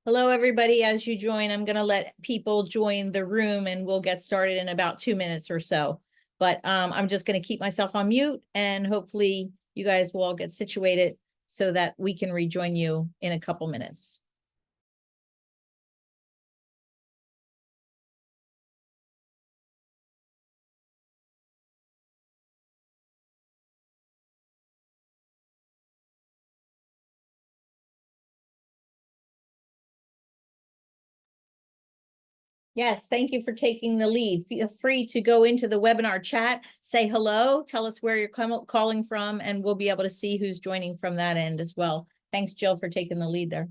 Hello, everybody. As you join, I'm going to let people join the room and we'll get started in about 2 minutes or so. But I'm just going to keep myself on mute and hopefully you guys will all get situated so that we can rejoin you in a couple minutes. Yes, thank you for taking the lead. Feel free to go into the webinar chat, say hello, tell us where you're calling from, and we'll be able to see who's joining from that end as well. Thanks, Jill, for taking the lead there.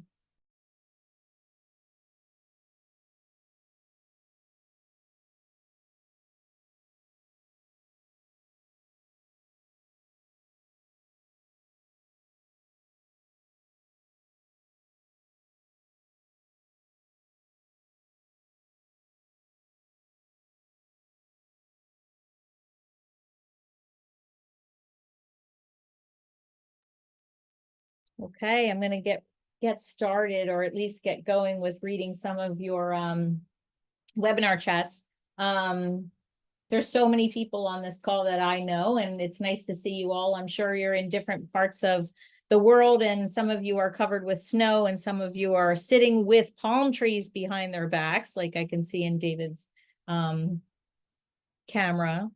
Okay, I'm going to get started, or at least get going with reading some of your webinar chats. There's so many people on this call that I know, and it's nice to see you all. I'm sure you're in different parts of the world, and some of you are covered with snow, and some of you are sitting with palm trees behind their backs, like I can see in David's camera.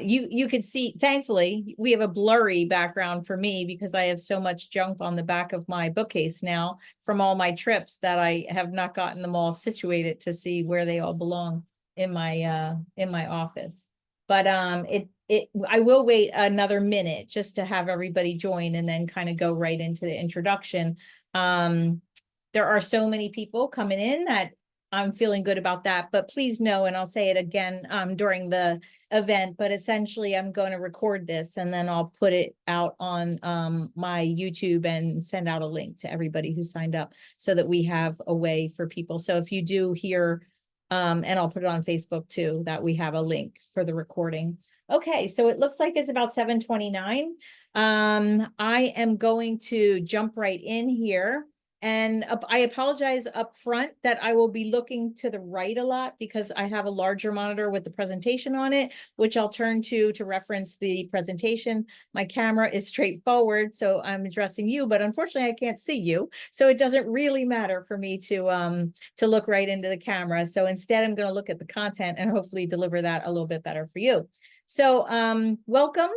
You could see, thankfully, we have a blurry background for me because I have so much junk on the back of my bookcase now from all my trips that I have not gotten them all situated to see where they all belong in my office. But I will wait another minute just to have everybody join and then kind of go right into the introduction. There are so many people coming in that I'm feeling good about that, but please know, and I'll say it again during the event, but essentially I'm going to record this and then I'll put it out on my YouTube and send out a link to everybody who signed up so that we have a way for people. So if you do hear, and I'll put it on Facebook too, that we have a link for the recording. Okay, so it looks like it's about 7:29. I am going to jump right in here. And I apologize up front that I will be looking to the right a lot because I have a larger monitor with the presentation on it, which I'll turn to reference the presentation. My camera is straightforward, so I'm addressing you, but unfortunately I can't see you. So it doesn't really matter for me to look right into the camera. So instead I'm going to look at the content and hopefully deliver that a little bit better for you. So welcome.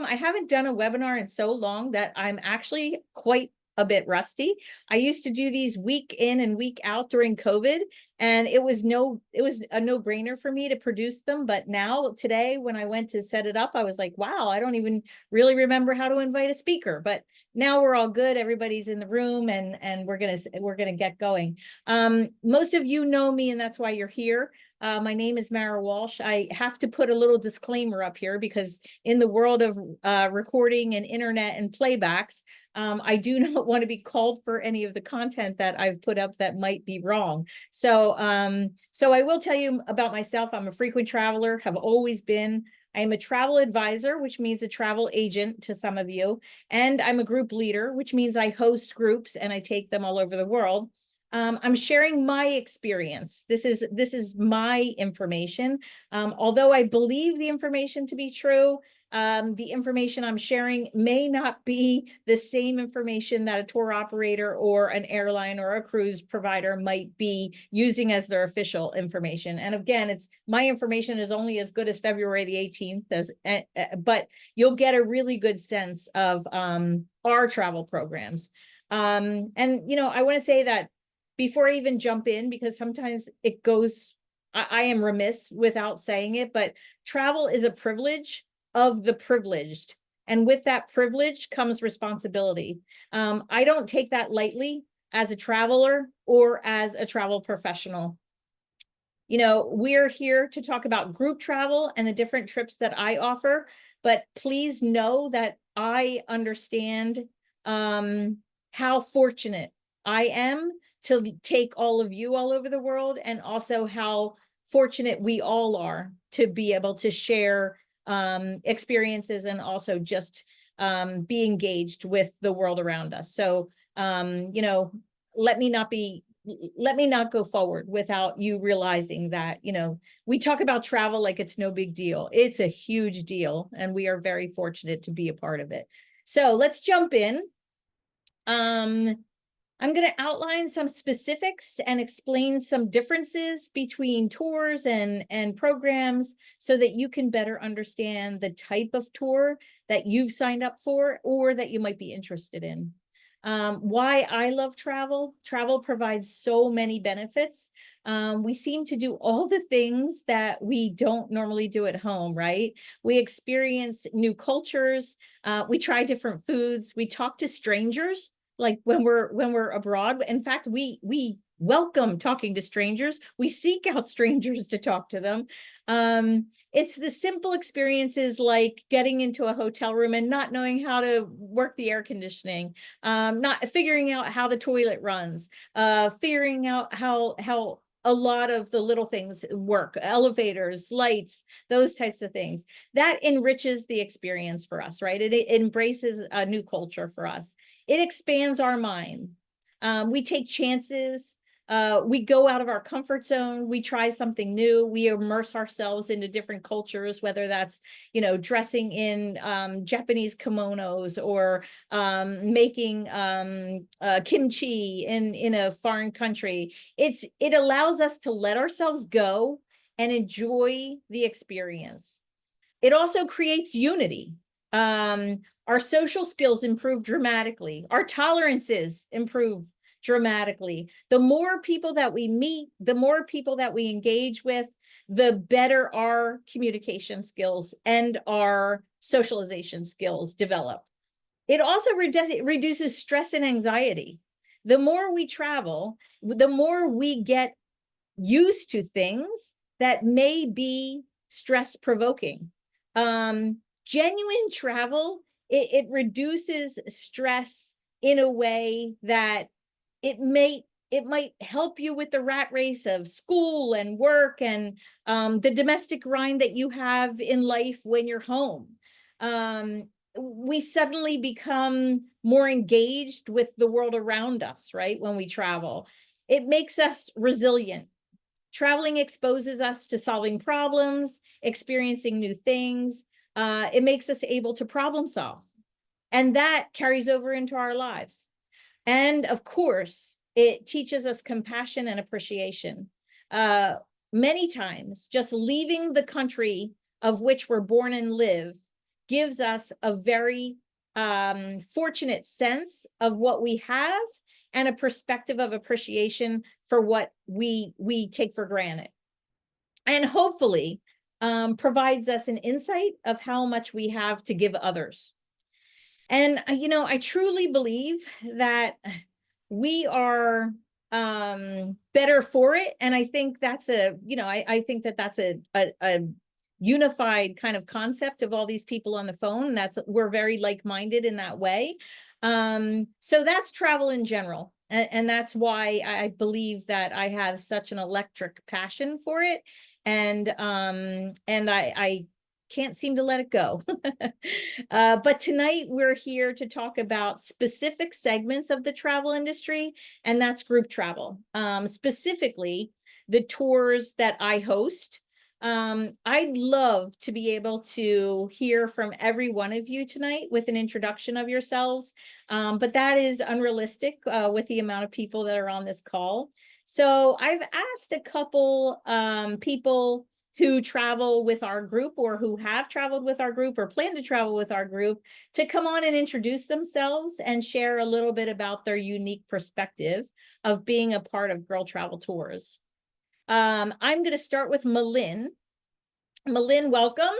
I haven't done a webinar in so long that I'm actually quite a bit rusty. I used to do these week in and week out during COVID, and it was a no-brainer for me to produce them. But now today, when I went to set it up, I was like, wow, I don't even really remember how to invite a speaker. But now we're all good. Everybody's in the room, and we're gonna get going. Most of you know me, and that's why you're here. My name is Marah Walsh. I have to put a little disclaimer up here because in the world of recording and internet and playbacks, I do not want to be called for any of the content that I've put up that might be wrong. So I will tell you about myself. I'm a frequent traveler, have always been. I am a travel advisor, which means a travel agent to some of you. And I'm a group leader, which means I host groups and I take them all over the world. I'm sharing my experience. This is my information. Although I believe the information to be true, the information I'm sharing may not be the same information that a tour operator or an airline or a cruise provider might be using as their official information. And again, it's my information is only as good as February the 18th, but you'll get a really good sense of our travel programs. And I want to say that before I even jump in, because sometimes it goes, I am remiss without saying it, but travel is a privilege of the privileged. And with that privilege comes responsibility. I don't take that lightly as a traveler or as a travel professional. We're here to talk about group travel and the different trips that I offer, but please know that I understand how fortunate I am to take all of you all over the world, and also how fortunate we all are to be able to share experiences and also just be engaged with the world around us. So, let me not be let me not go forward without you realizing that, we talk about travel like it's no big deal. It's a huge deal, and we are very fortunate to be a part of it. So let's jump in. I'm going to outline some specifics and explain some differences between tours and programs so that you can better understand the type of tour that you've signed up for or that you might be interested in. Why I love travel. Travel provides so many benefits. We seem to do all the things that we don't normally do at home, right? We experience new cultures. We try different foods. We talk to strangers, like when we're abroad. In fact, we welcome talking to strangers. We seek out strangers to talk to them. It's the simple experiences like getting into a hotel room and not knowing how to work the air conditioning, not figuring out how the toilet runs, figuring out how a lot of the little things work, elevators, lights, those types of things. That enriches the experience for us, right? It embraces a new culture for us. It expands our mind. We take chances. We go out of our comfort zone. We try something new. We immerse ourselves into different cultures, whether that's, dressing in Japanese kimonos or making kimchi in a foreign country. It allows us to let ourselves go and enjoy the experience. It also creates unity. Our social skills improve dramatically. Our tolerances improve dramatically. The more people that we meet, the more people that we engage with, the better our communication skills and our socialization skills develop. It also reduces stress and anxiety. The more we travel, the more we get used to things that may be stress provoking. Genuine travel, it reduces stress in a way that it might help you with the rat race of school and work and the domestic grind that you have in life when you're home. We suddenly become more engaged with the world around us, right? When we travel, it makes us resilient. Traveling exposes us to solving problems, experiencing new things. It makes us able to problem solve. And that carries over into our lives. And of course, it teaches us compassion and appreciation. Many times, just leaving the country of which we're born and live gives us a very fortunate sense of what we have and a perspective of appreciation for what we take for granted. And hopefully provides us an insight of how much we have to give others. And, I truly believe that we are better for it. And I think that's I think that that's a unified kind of concept of all these people on the phone. We're very like-minded in that way. So that's travel in general. And that's why I believe that I have such an electric passion for it. And I can't seem to let it go. But tonight we're here to talk about specific segments of the travel industry, and that's group travel. Specifically, the tours that I host. I'd love to be able to hear from every one of you tonight with an introduction of yourselves, but that is unrealistic with the amount of people that are on this call. So I've asked a couple people who travel with our group or who have traveled with our group or plan to travel with our group to come on and introduce themselves and share a little bit about their unique perspective of being a part of Girl Travel Tours. I'm going to start with Malin. Malin, welcome.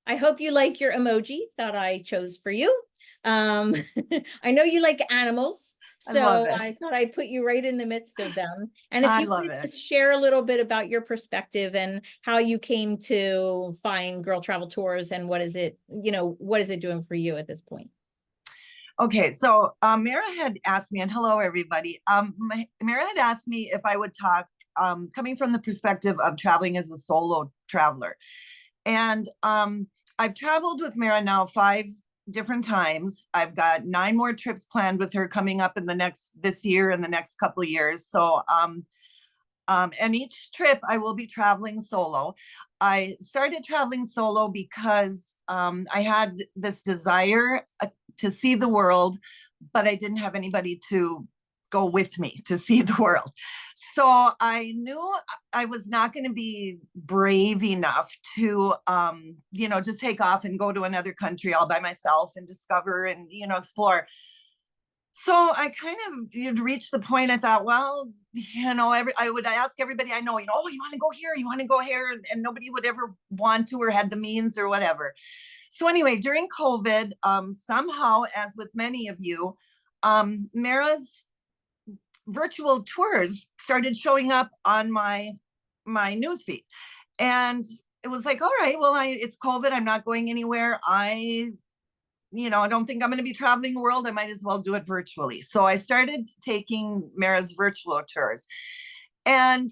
I hope you like your emoji that I chose for you. I know you like animals, so I thought I'd put you right in the midst of them. And if you could just share a little bit about your perspective and how you came to find Girl Travel Tours and what is it doing for you at this point? Okay, so Marah had asked me, and hello everybody. Marah had asked me if I would talk coming from the perspective of traveling as a solo traveler. And I've traveled with Marah now different times. I've got 9 more trips planned with her coming up in this year and the next couple of years. So, and each trip I will be traveling solo. I started traveling solo because I had this desire to see the world, but I didn't have anybody to go with me to see the world. So I knew I was not going to be brave enough to, just take off and go to another country all by myself and discover and, explore. So I kind of reached the point. I thought, well, I would ask everybody I know, oh, you want to go here? You want to go here? And nobody would ever want to or had the means or whatever. So anyway, during COVID, somehow, as with many of you, Marah's virtual tours started showing up on my newsfeed. And it was like, all right, well, it's COVID. I'm not going anywhere. I don't think I'm going to be traveling the world. I might as well do it virtually. So I started taking Marah's virtual tours. And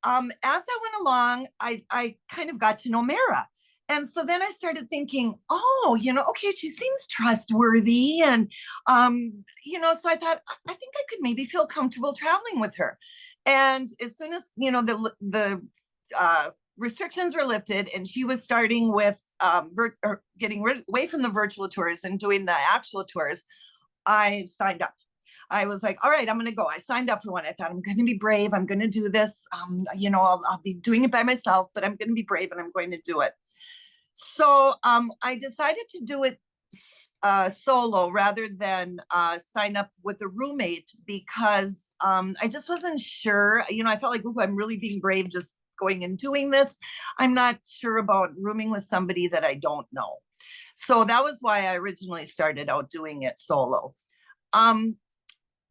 as I went along, I kind of got to know Marah. And so then I started thinking, oh, okay, she seems trustworthy. And, so I thought, I think I could maybe feel comfortable traveling with her. And as soon as, the restrictions were lifted and she was starting with getting away from the virtual tours and doing the actual tours, I signed up. I was like, all right, I'm going to go. I signed up for one. I thought, I'm going to be brave. I'm going to do this. I'll be doing it by myself, but I'm going to be brave and I'm going to do it. So I decided to do it solo rather than sign up with a roommate because I just wasn't sure. I felt like, I'm really being brave just going and doing this. I'm not sure about rooming with somebody that I don't know. So that was why I originally started out doing it solo.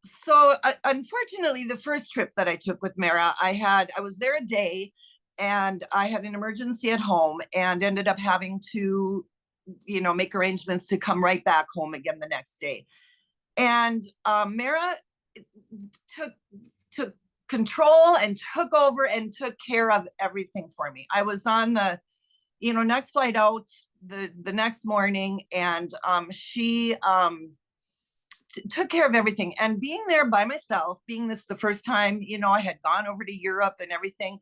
So unfortunately, the first trip that I took with Marah, I was there a day and I had an emergency at home and ended up having to, make arrangements to come right back home again the next day. And Marah took control and took over and took care of everything for me. I was on the, next flight out the next morning, and she took care of everything. And being there by myself, being this the first time, I had gone over to Europe and everything,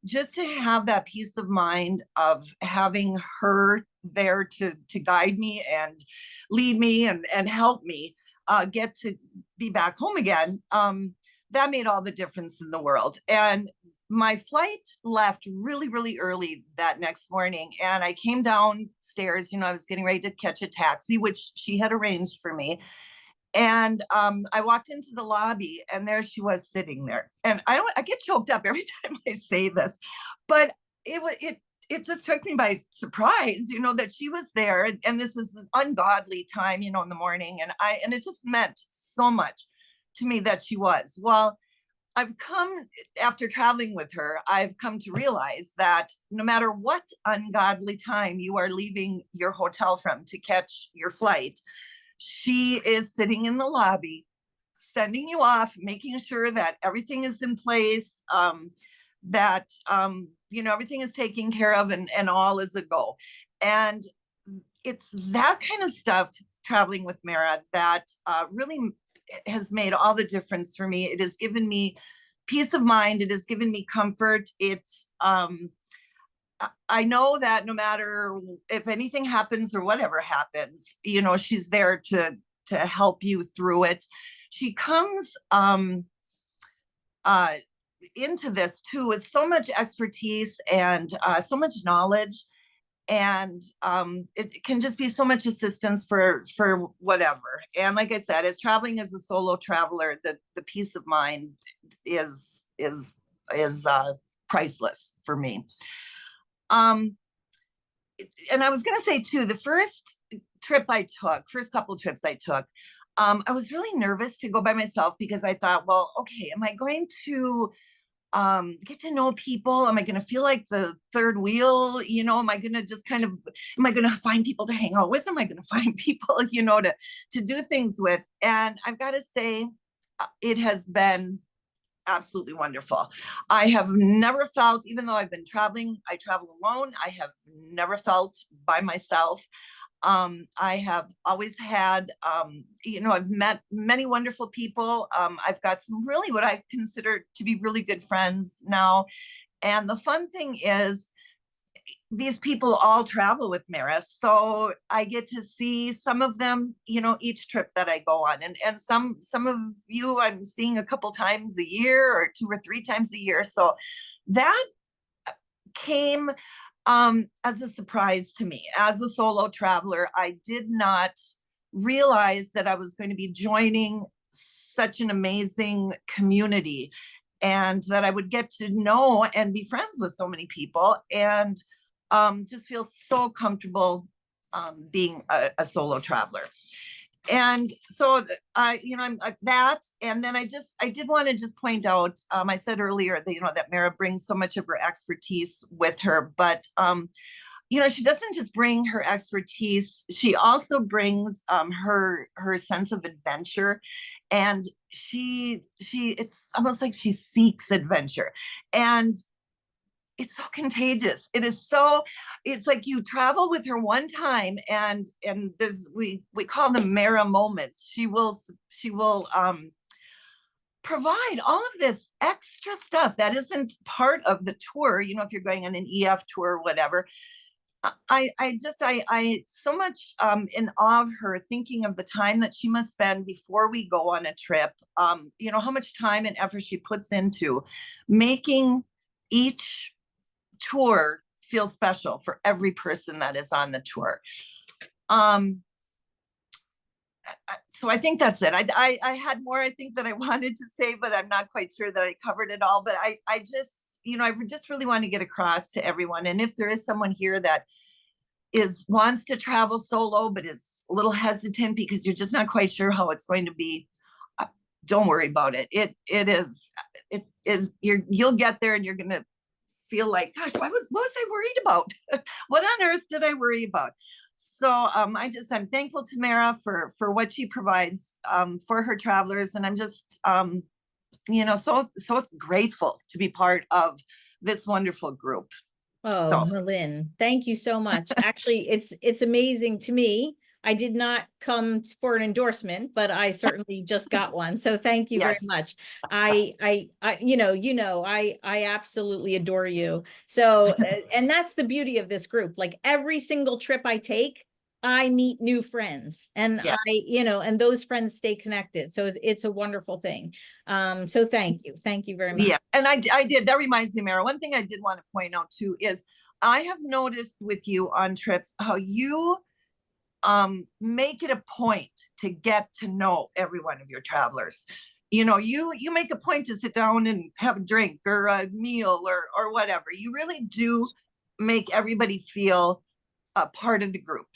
just to have that peace of mind of having her there to guide me and lead me and help me get to be back home again. That made all the difference in the world. And my flight left really, really early that next morning. And I came downstairs, I was getting ready to catch a taxi, which she had arranged for me. And I walked into the lobby and there she was sitting there. And I get choked up every time I say this, but it just took me by surprise, that she was there. And this is an ungodly time, in the morning. And it just meant so much to me that she was. Well, after traveling with her, I've come to realize that no matter what ungodly time you are leaving your hotel from to catch your flight, she is sitting in the lobby, sending you off, making sure that everything is in place, that, everything is taken care of and all is a go. And it's that kind of stuff, traveling with Marah, that really has made all the difference for me. It has given me peace of mind. It has given me comfort. I know that no matter if anything happens or whatever happens, she's there to help you through it. She comes into this too with so much expertise and so much knowledge. And it can just be so much assistance for whatever. And like I said, as traveling as a solo traveler, the peace of mind is priceless for me. And I was going to say too, the first couple trips I took, I was really nervous to go by myself because I thought, well, okay, am I going to get to know people? Am I going to feel like the third wheel? Am I going to just am I going to find people to hang out with? Am I going to find people, to do things with? And I've got to say, it has been absolutely wonderful. I have never felt, even though I've been traveling, I travel alone. I have never felt by myself. I have always had, I've met many wonderful people. I've got some really what I consider to be really good friends now. And the fun thing is, these people all travel with Marah, so I get to see some of them, each trip that I go on, and some of you I'm seeing a couple times a year, or 2 or 3 times a year. So that came as a surprise to me. As a solo traveler, I did not realize that I was going to be joining such an amazing community, and that I would get to know and be friends with so many people, and just feel so comfortable being a solo traveler. And so I'm that, and then I did want to just point out, I said earlier that that Marah brings so much of her expertise with her, but she doesn't just bring her expertise, she also brings her sense of adventure. And it's almost like she seeks adventure, and it's so contagious. It's like you travel with her one time, and we call them Marah moments. She will provide all of this extra stuff that isn't part of the tour, if you're going on an EF tour or whatever. I so much in awe of her, thinking of the time that she must spend before we go on a trip. How much time and effort she puts into making each tour feel special for every person that is on the tour. So I think that's it. I had more, I think, that I wanted to say, but I'm not quite sure that I covered it all. But I just, I just really want to get across to everyone. And if there is someone here that wants to travel solo, but is a little hesitant because you're just not quite sure how it's going to be, don't worry about it. You'll get there, and you're going to feel like, gosh, what was I worried about? What on earth did I worry about? So I'm thankful to Marah for what she provides for her travelers, and I'm just so grateful to be part of this wonderful group. Oh, So Malin, thank you so much. Actually, it's amazing to me. I did not come for an endorsement, but I certainly just got one. So thank you very yes, much. I I absolutely adore you. So, and that's the beauty of this group. Like every single trip I take, I meet new friends, and yeah, and those friends stay connected. So it's a wonderful thing. So thank you. Thank you very much. yeah. And I did. That reminds me, Marah. One thing I did want to point out too is I have noticed with you on trips how you make it a point to get to know every one of your travelers. You make a point to sit down and have a drink or a meal or whatever. You really do make everybody feel a part of the group.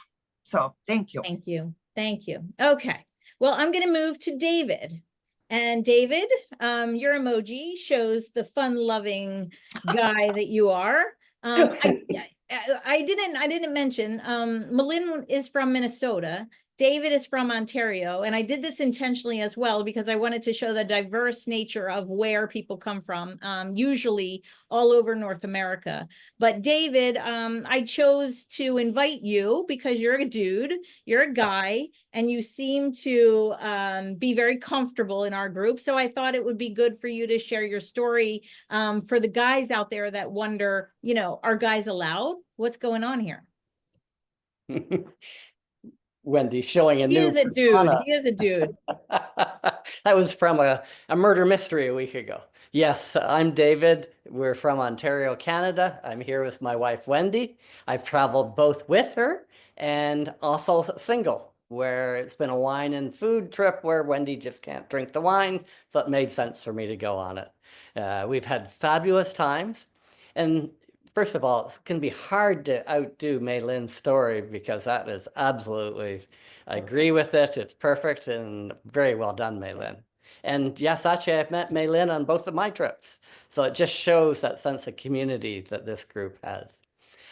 So thank you. Thank you. Thank you. Okay. Well, I'm going to move to David. And David, your emoji shows the fun-loving guy that you are. I didn't mention, Malin is from Minnesota. David is from Ontario, and I did this intentionally as well because I wanted to show the diverse nature of where people come from, usually all over North America. But David, I chose to invite you because you're a dude, you're a guy, and you seem to be very comfortable in our group. So I thought it would be good for you to share your story for the guys out there that wonder, are guys allowed? What's going on here? Wendy showing a He new is a dude. He is a dude. That was from a murder mystery a week ago. Yes, I'm David. We're from Ontario, Canada. I'm here with my wife, Wendy. I've traveled both with her and also single, where it's been a wine and food trip where Wendy just can't drink the wine, so it made sense for me to go on it. We've had fabulous times. And first of all, it can be hard to outdo Mei Lin's story because that is absolutely, I agree with it. It's perfect and very well done, Mei Lin. And yes, actually, I've met Mei Lin on both of my trips. So it just shows that sense of community that this group has.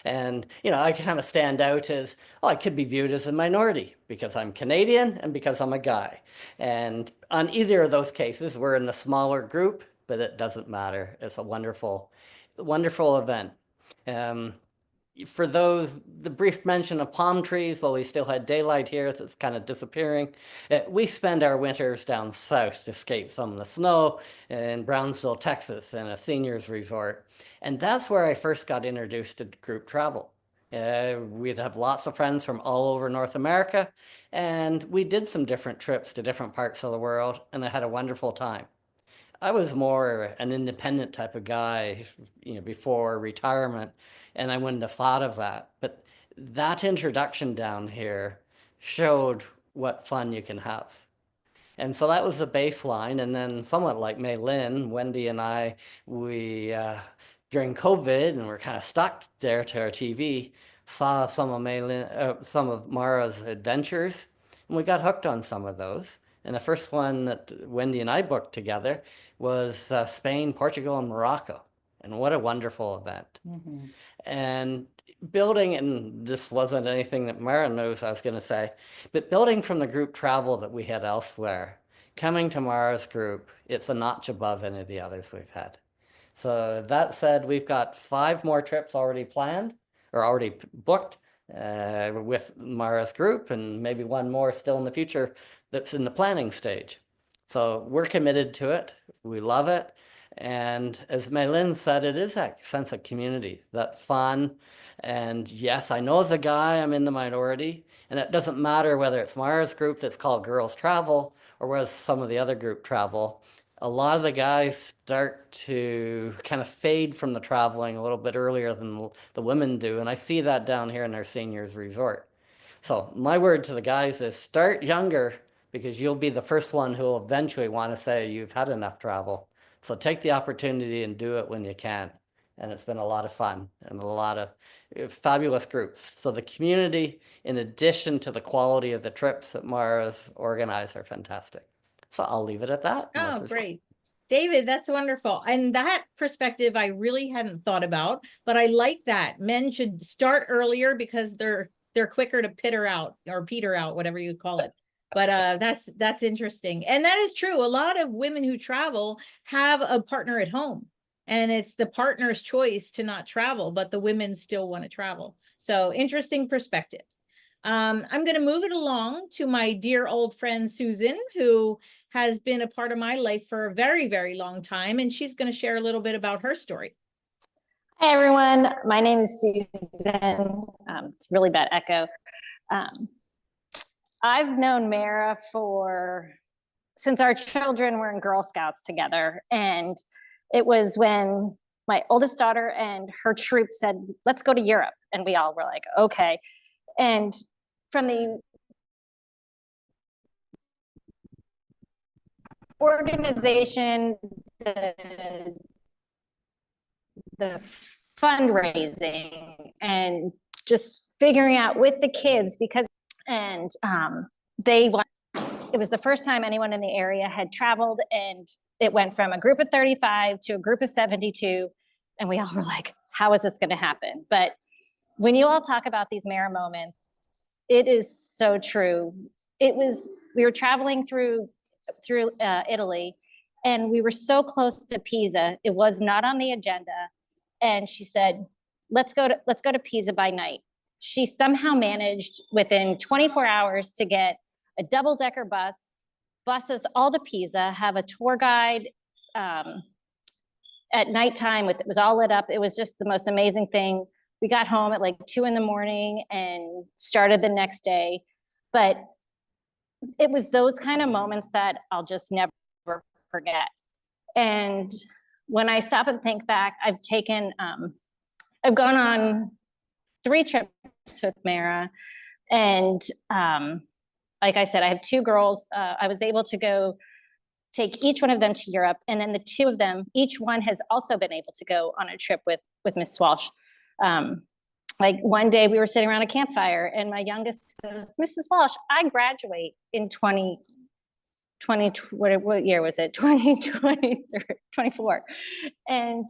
And, I kind of stand out as, I could be viewed as a minority because I'm Canadian and because I'm a guy. And on either of those cases, we're in the smaller group, but it doesn't matter. It's a wonderful, wonderful event. for those, the brief mention of palm trees, while we still had daylight here, it's kind of disappearing. We spend our winters down south to escape some of the snow in Brownsville, Texas, in a seniors resort. And that's where I first got introduced to group travel. We'd have lots of friends from all over North America, and we did some different trips to different parts of the world, and I had a wonderful time. I was more an independent type of guy, before retirement, and I wouldn't have thought of that. But that introduction down here showed what fun you can have. And so that was the baseline. And then somewhat like Mei Lin, Wendy and I, we, during COVID, and we're kind of stuck there to our TV, saw some of some of Marah's adventures, and we got hooked on some of those. And the first one that Wendy and I booked together was Spain, Portugal, and Morocco. And what a wonderful event. Mhm. And building, and this wasn't anything that Marah knows I was going to say, but building from the group travel that we had elsewhere, coming to Marah's group, it's a notch above any of the others we've had. So that said, we've got 5 more trips already planned or already booked with Marah's group, and maybe 1 more still in the future that's in the planning stage. So we're committed to it. We love it. And as Mei Lin said, it is that sense of community, that fun. And yes, I know as a guy, I'm in the minority. And it doesn't matter whether it's Marah's group that's called Girls Travel or whether some of the other group travel. A lot of the guys start to kind of fade from the traveling a little bit earlier than the women do. And I see that down here in our seniors resort. So my word to the guys is start younger, because you'll be the first one who will eventually want to say you've had enough travel. So take the opportunity and do it when you can. And it's been a lot of fun and a lot of fabulous groups. So the community, in addition to the quality of the trips that Marah's organized, are fantastic. So I'll leave it at that. Oh, great. David, that's wonderful. And that perspective I really hadn't thought about, but I like that. Men should start earlier because they're quicker to peter out, whatever you call it. But that's interesting. And that is true. A lot of women who travel have a partner at home, and it's the partner's choice to not travel, but the women still want to travel. So interesting perspective. I'm going to move it along to my dear old friend, Susan, who has been a part of my life for a very, very long time. And she's going to share a little bit about her story. Hi, everyone. My name is Susan. It's really bad echo. I've known Marah since our children were in Girl Scouts together. And it was when my oldest daughter and her troop said, let's go to Europe. And we all were like, okay. And from the organization, the fundraising, and just figuring out with the kids, because it was the first time anyone in the area had traveled, and it went from a group of 35 to a group of 72, and we all were like, how is this going to happen? But when you all talk about these Marah moments, it is so true. We were traveling through Italy, and we were so close to Pisa. It was not on the agenda. And she said, let's go to Pisa by night. She somehow managed within 24 hours to get a double-decker bus us all to Pisa, have a tour guide at nighttime. It was all lit up. It was just the most amazing thing. We got home at like 2 a.m. and started the next day. But it was those kind of moments that I'll just never forget. And when I stop and think back, I've gone on 3 trips with Marah. And like I said, I have 2 girls. I was able to go take each one of them to Europe. And then the 2 of them, each one has also been able to go on a trip with Miss Walsh. Like one day we were sitting around a campfire, and my youngest goes, Mrs. Walsh, I graduate in 2020, what year was it? 2020, 24. And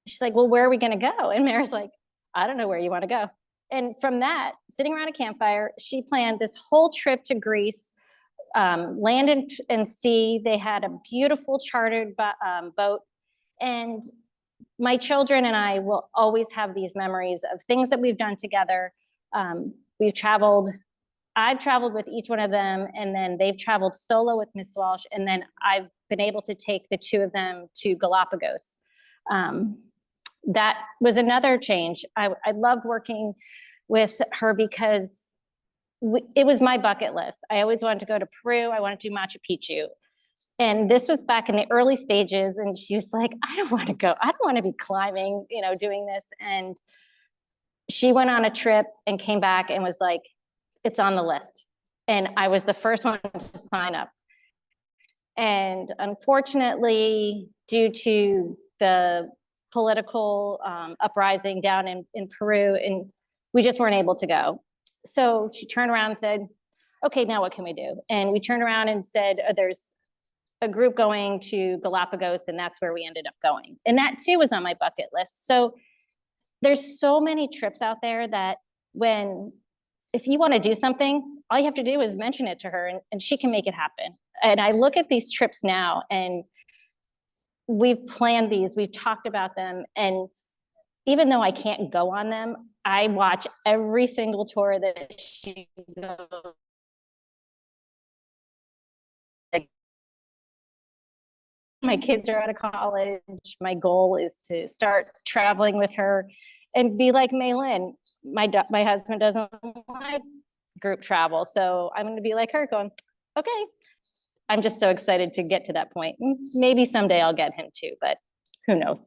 she's like, well, where are we going to go? And Marah's like, I don't know where you want to go. And from that, sitting around a campfire, she planned this whole trip to Greece, land and sea. They had a beautiful chartered boat. And my children and I will always have these memories of things that we've done together. We've traveled, I've traveled with each one of them, and then they've traveled solo with Miss Walsh, and then I've been able to take the two of them to Galapagos. That was another change. I loved working with her because it was my bucket list. I always wanted to go to Peru. I wanted to do Machu Picchu. And this was back in the early stages. And she was like, I don't want to go. I don't want to be climbing, you know, doing this. And she went on a trip and came back and was like, it's on the list. And I was the first one to sign up. And unfortunately, due to the political uprising down in Peru, and we just weren't able to go. So she turned around and said, okay, now what can we do? And we turned around and said, there's a group going to Galapagos, and that's where we ended up going. And that too was on my bucket list. So there's so many trips out there that if you want to do something, all you have to do is mention it to her, and she can make it happen. And I look at these trips now, and we've planned these, we've talked about them. And even though I can't go on them, I watch every single tour that she goes. My kids are out of college. My goal is to start traveling with her and be like Maylin. My husband doesn't like group travel, so I'm going to be like her, going, okay. I'm just so excited to get to that point. Maybe someday I'll get him too, but who knows?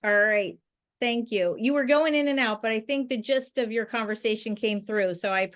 All right. Thank you. You were going in and out, but I think the gist of your conversation came through. So I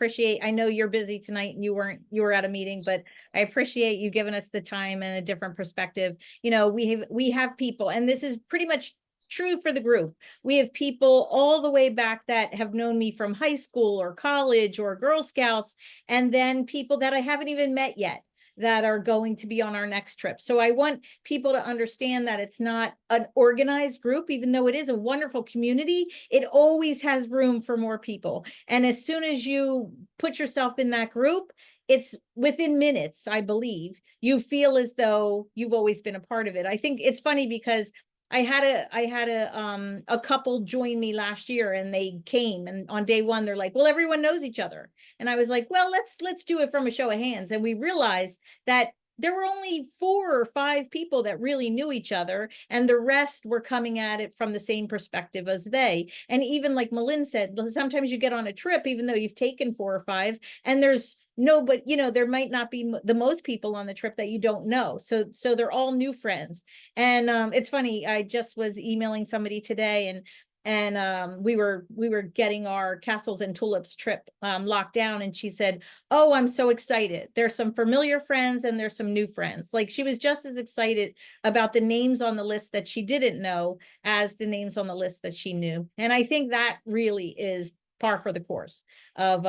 know you're busy tonight and you were at a meeting, but I appreciate you giving us the time and a different perspective. You know, we have people, and this is pretty much true for the group. We have people all the way back that have known me from high school or college or Girl Scouts, and then people that I haven't even met yet that are going to be on our next trip. So I want people to understand that it's not an organized group, even though it is a wonderful community, it always has room for more people. And as soon as you put yourself in that group, it's within minutes, I believe, you feel as though you've always been a part of it. I think it's funny because I had a couple join me last year, and they came, and on day one, they're like, well, everyone knows each other. And I was like, well, let's do it from a show of hands. And we realized that there were only 4 or 5 people that really knew each other, and the rest were coming at it from the same perspective as they. And even like Malin said, sometimes you get on a trip, even though you've taken 4 or 5, and there's no, but you know, there might not be the most people on the trip that you don't know. So they're all new friends. And it's funny, I just was emailing somebody today, and we were getting our Castles and Tulips trip locked down, and she said, oh, I'm so excited. There's some familiar friends and there's some new friends. Like, she was just as excited about the names on the list that she didn't know as the names on the list that she knew. And I think that really is par for the course of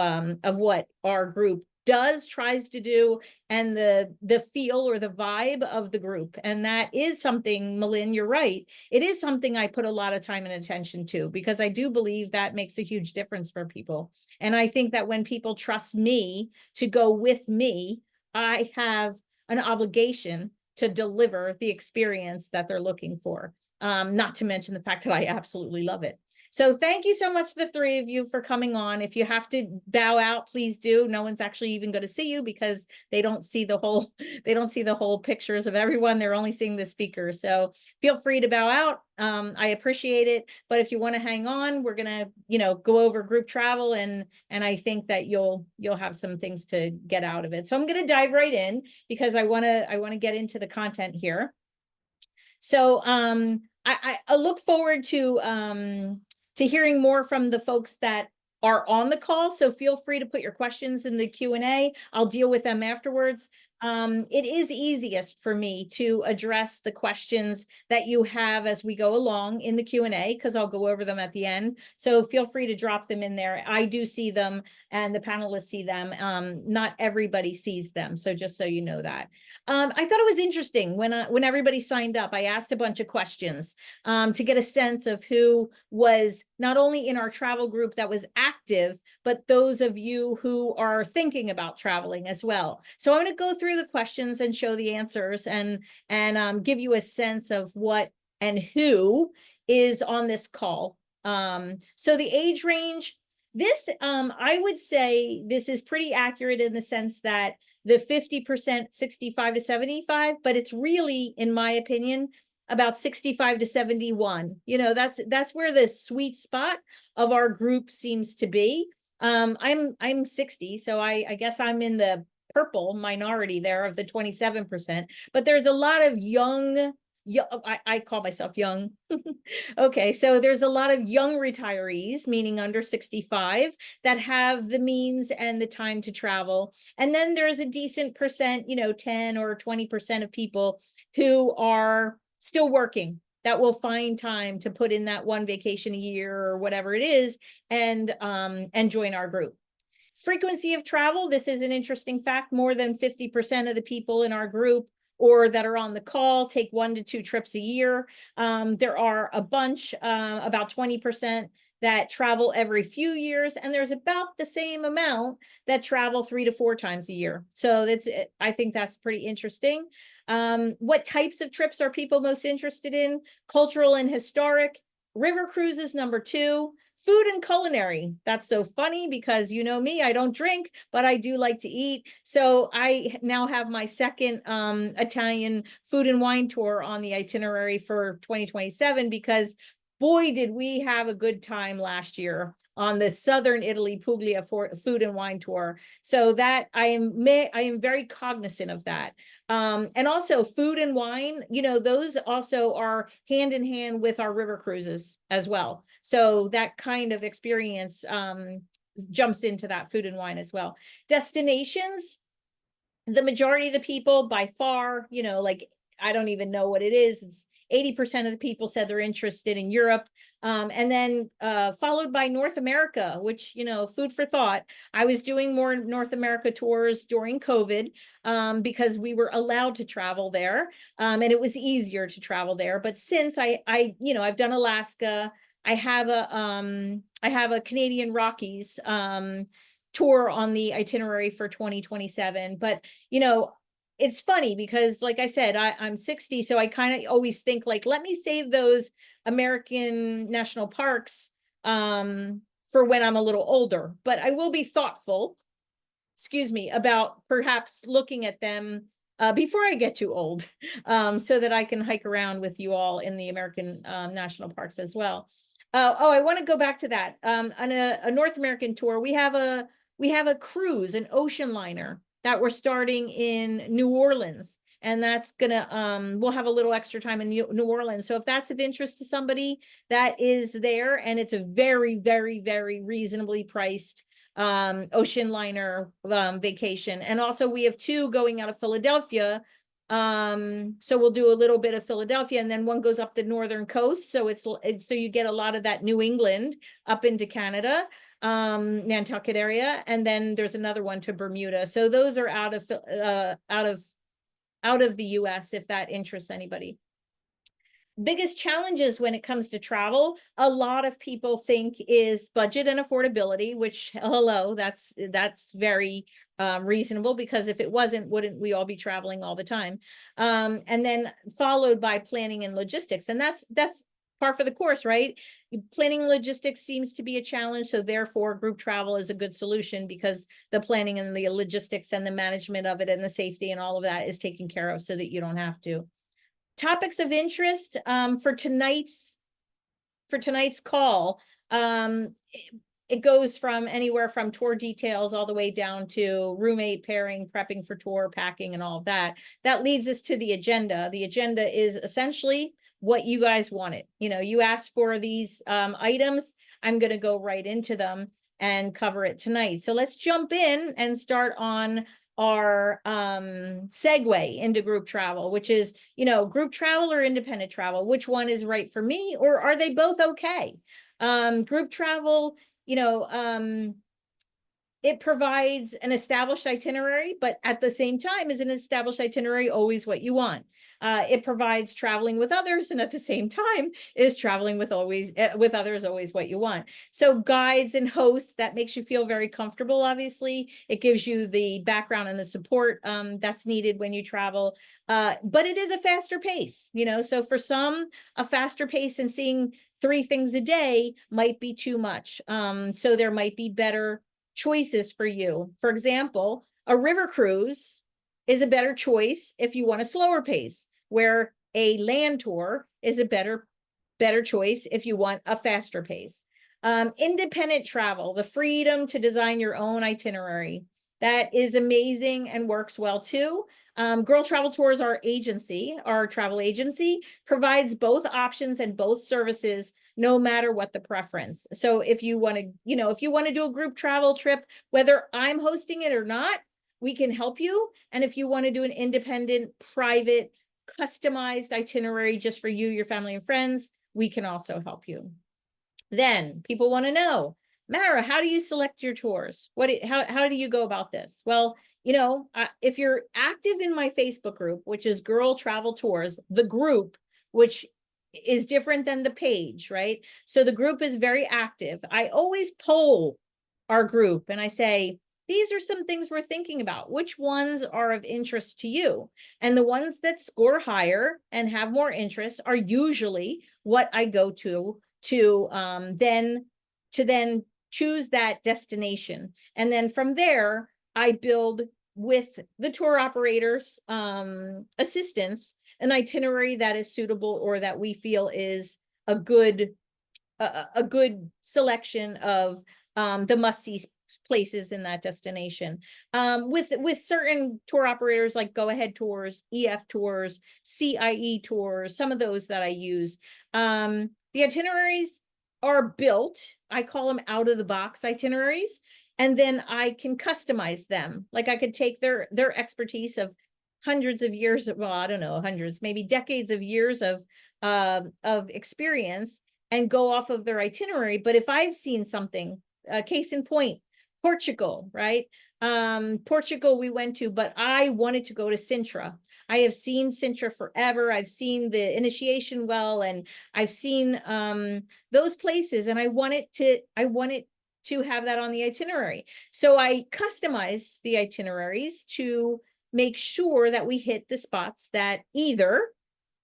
what our group tries to do, and the feel or the vibe of the group. And that is something, Malin, you're right, it is something I put a lot of time and attention to, because I do believe that makes a huge difference for people. And I think that when people trust me to go with me, I have an obligation to deliver the experience that they're looking for. Not to mention the fact that I absolutely love it. So thank you so much, the 3 of you, for coming on. If you have to bow out, please do. No one's actually even going to see you, because they don't see the whole pictures of everyone. They're only seeing the speakers. So feel free to bow out. I appreciate it. But if you want to hang on, we're going to, go over group travel, and I think that you'll have some things to get out of it. So I'm going to dive right in, because I want to get into the content here. So I look forward to hearing more from the folks that are on the call. So feel free to put your questions in the Q&A. I'll deal with them afterwards. It is easiest for me to address the questions that you have as we go along in the Q&A, because I'll go over them at the end. So feel free to drop them in there. I do see them, and the panelists see them. Not everybody sees them, so just so you know that. I thought it was interesting when everybody signed up, I asked a bunch of questions to get a sense of who was not only in our travel group that was active, but those of you who are thinking about traveling as well. So I'm going to go through the questions and show the answers and give you a sense of what and who is on this call. So the age range, this, I would say this is pretty accurate in the sense that the 50% 65 to 75, but it's really, in my opinion, about 65 to 71. You know, that's where the sweet spot of our group seems to be. I'm 60, so I guess I'm in the purple minority there of the 27%, but there's a lot of young, I call myself young. Okay, so there's a lot of young retirees, meaning under 65, that have the means and the time to travel. And then there's a decent percent, 10 or 20% of people who are still working, that will find time to put in that one vacation a year or whatever it is, and join our group. Frequency of travel, this is an interesting fact. More than 50% of the people in our group or that are on the call take 1 to 2 trips a year. There are a bunch, about 20%, that travel every few years, and there's about the same amount that travel 3 to 4 times a year. So I think that's pretty interesting. What types of trips are people most interested in? Cultural and historic. River cruises, number 2. Food and culinary. That's so funny because you know me, I don't drink, but I do like to eat. So I now have my second Italian food and wine tour on the itinerary for 2027, because boy, did we have a good time last year on the Southern Italy Puglia food and wine tour. So that I am very cognizant of that. And also food and wine, those also are hand in hand with our river cruises as well. So that kind of experience jumps into that food and wine as well. Destinations, the majority of the people by far, like, I don't even know what it is. It's 80% of the people said they're interested in Europe. And then followed by North America, which, food for thought. I was doing more North America tours during COVID because we were allowed to travel there, and it was easier to travel there. But since I've done Alaska, I have a Canadian Rockies tour on the itinerary for 2027. But, it's funny because, like I said, I'm 60, so I kind of always think, like, let me save those American national parks for when I'm a little older. But I will be thoughtful, about perhaps looking at them before I get too old, so that I can hike around with you all in the American national parks as well. I want to go back to that. On a North American tour, we have a cruise, an ocean liner, that we're starting in New Orleans. And that's gonna, we'll have a little extra time in New Orleans. So if that's of interest to somebody, that is there. And it's a very, very, very reasonably priced ocean liner vacation. And also we have 2 going out of Philadelphia. So we'll do a little bit of Philadelphia, and then one goes up the northern coast. So so you get a lot of that New England up into Canada, Nantucket area, and then there's another one to Bermuda. So those are out of the US, if that interests anybody. Biggest challenges when it comes to travel, a lot of people think, is budget and affordability, which, hello, that's very reasonable, because if it wasn't, wouldn't we all be traveling all the time? And then followed by planning and logistics. And that's par for the course, right? Planning and logistics seems to be a challenge. So therefore group travel is a good solution, because the planning and the logistics and the management of it and the safety and all of that is taken care of, so that you don't have to. Topics of interest for tonight's call. It goes from anywhere from tour details all the way down to roommate pairing, prepping for tour, packing, and all of that. That leads us to the agenda. The agenda is essentially what you guys wanted. You asked for these items. I'm going to go right into them and cover it tonight. So let's jump in and start on our segue into group travel, which is, group travel or independent travel. Which one is right for me, or are they both okay? Group travel, it provides an established itinerary, but at the same time is an established itinerary always what you want. It provides traveling with others, and at the same time is traveling with others always what you want. So guides and hosts, that makes you feel very comfortable. Obviously, it gives you the background and the support that's needed when you travel. But it is a faster pace, you know. So for some, a faster pace and seeing 3 things a day might be too much. So there might be better choices for you. For example, a river cruise is a better choice if you want a slower pace, where a land tour is a better choice if you want a faster pace. Independent travel, the freedom to design your own itinerary. That is amazing and works well too. Girl Travel Tours, our travel agency, provides both options and both services, no matter what the preference. So if you want to, if you want to do a group travel trip, whether I'm hosting it or not, we can help you. And if you want to do an independent, private, customized itinerary just for you, your family, and friends, we can also help you. Then people want to know, Marah, how do you select your tours? How do you go about this? Well, if you're active in my Facebook group, which is Girl Travel Tours, the group, which is different than the page, right? So the group is very active. I always poll our group and I say, these are some things we're thinking about. Which ones are of interest to you? And the ones that score higher and have more interest are usually what I go to then choose that destination. And then from there, I build with the tour operator's assistance an itinerary that is suitable or that we feel is a good selection of the must-see places in that destination. With certain tour operators like Go Ahead Tours, EF Tours, CIE Tours, some of those that I use. The itineraries are built, I call them out of the box itineraries, and then I can customize them. Like I could take their expertise of hundreds of years, well, I don't know, hundreds, maybe decades of years of experience and go off of their itinerary. But if I've seen something, case in point, Portugal, right? Portugal we went to, but I wanted to go to Sintra. I have seen Sintra forever. I've seen the Initiation Well, and I've seen those places, and I wanted to have that on the itinerary. So I customize the itineraries to make sure that we hit the spots that either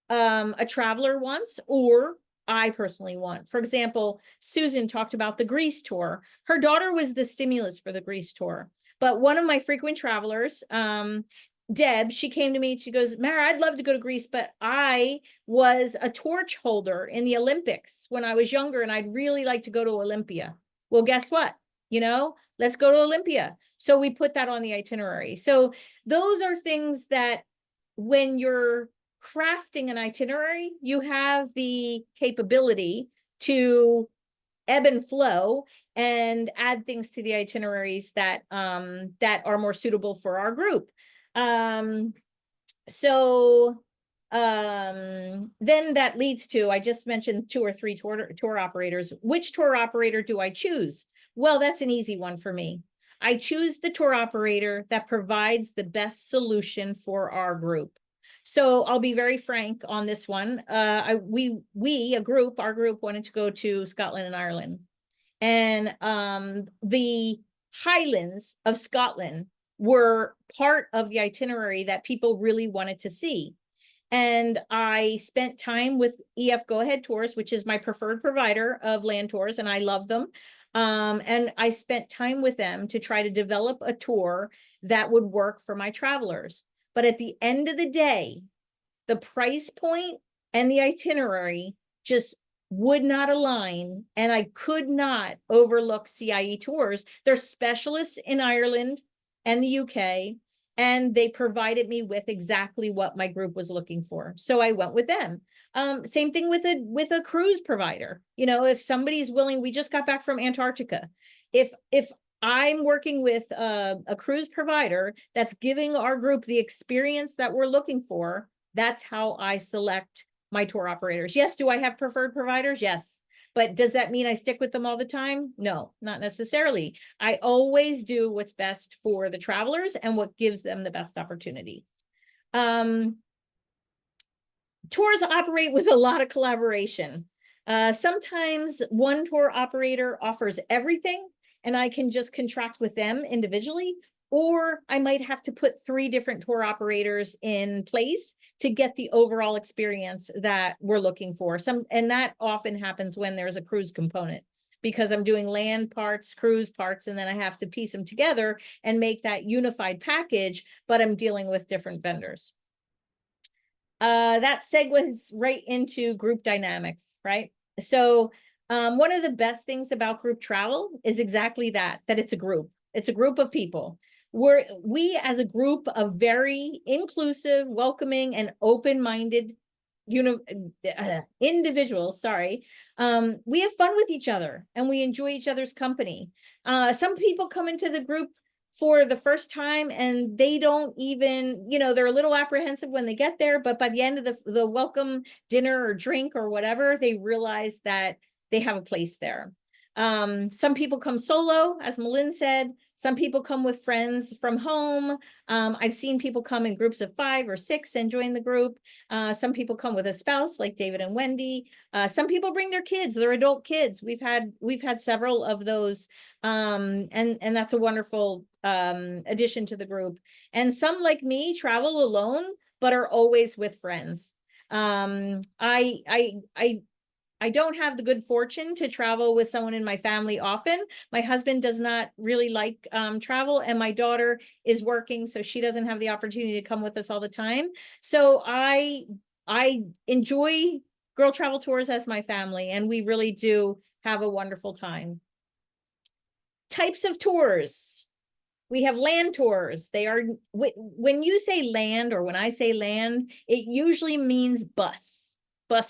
a traveler wants or I personally want. For example, Susan talked about the Greece tour. Her daughter was the stimulus for the Greece tour. But one of my frequent travelers, Deb, she came to me and she goes, Marah, I'd love to go to Greece, but I was a torch holder in the Olympics when I was younger, and I'd really like to go to Olympia. Well, guess what? Let's go to Olympia. So we put that on the itinerary. So those are things that when you're crafting an itinerary, you have the capability to ebb and flow and add things to the itineraries that are more suitable for our group. Then that leads to, I just mentioned 2 or 3 tour operators. Which tour operator do I choose? Well, that's an easy one for me. I choose the tour operator that provides the best solution for our group. So I'll be very frank on this one. Our group wanted to go to Scotland and Ireland, and the Highlands of Scotland were part of the itinerary that people really wanted to see. And I spent time with EF Go Ahead Tours, which is my preferred provider of land tours, and I love them. And I spent time with them to try to develop a tour that would work for my travelers. But at the end of the day, the price point and the itinerary just would not align, and I could not overlook CIE Tours. They're specialists in Ireland and the UK, and they provided me with exactly what my group was looking for. So I went with them. Same thing with a cruise provider. If somebody's willing, we just got back from Antarctica. If I'm working with a cruise provider that's giving our group the experience that we're looking for, that's how I select my tour operators. Yes, do I have preferred providers? Yes. But does that mean I stick with them all the time? No, not necessarily. I always do what's best for the travelers and what gives them the best opportunity. Tours operate with a lot of collaboration. Sometimes one tour operator offers everything and I can just contract with them individually, or I might have to put 3 different tour operators in place to get the overall experience that we're looking for. And that often happens when there's a cruise component, because I'm doing land parts, cruise parts, and then I have to piece them together and make that unified package, but I'm dealing with different vendors. That segues right into group dynamics, right? So one of the best things about group travel is exactly that it's a group. It's a group of people. We as a group of very inclusive, welcoming, and open-minded individuals, we have fun with each other and we enjoy each other's company. Some people come into the group for the first time and they don't even, they're a little apprehensive when they get there, but by the end of the welcome dinner or drink or whatever, they realize that they have a place there. Some people come solo, as Malin said. Some people come with friends from home. I've seen people come in groups of 5 or 6 and join the group. Some people come with a spouse, like David and Wendy. Some people bring their kids, their adult kids. We've had several of those, and that's a wonderful addition to the group. And some, like me, travel alone, but are always with friends. I don't have the good fortune to travel with someone in my family often. My husband does not really like travel, and my daughter is working, so she doesn't have the opportunity to come with us all the time. So I enjoy Girl Travel Tours as my family, and we really do have a wonderful time. Types of tours. We have land tours. They are, when you say land, or when I say land, it usually means bus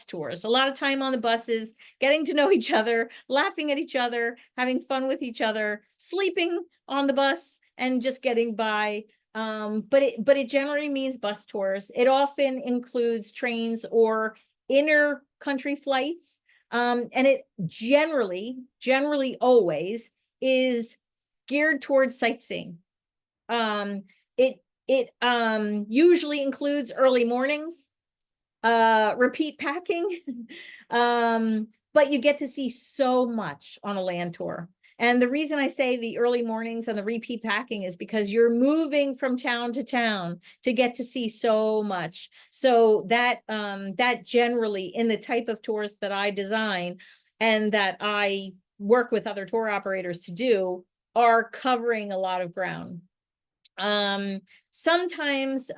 tours. A lot of time on the buses, getting to know each other, laughing at each other, having fun with each other, sleeping on the bus, and just getting by. But it generally means bus tours. It often includes trains or inner country flights. And it generally always is geared towards sightseeing. It usually includes early mornings, repeat packing, but you get to see so much on a land tour. And the reason I say the early mornings and the repeat packing is because you're moving from town to town to get to see so much. So that generally, in the type of tours that I design and that I work with other tour operators to do, are covering a lot of ground. Sometimes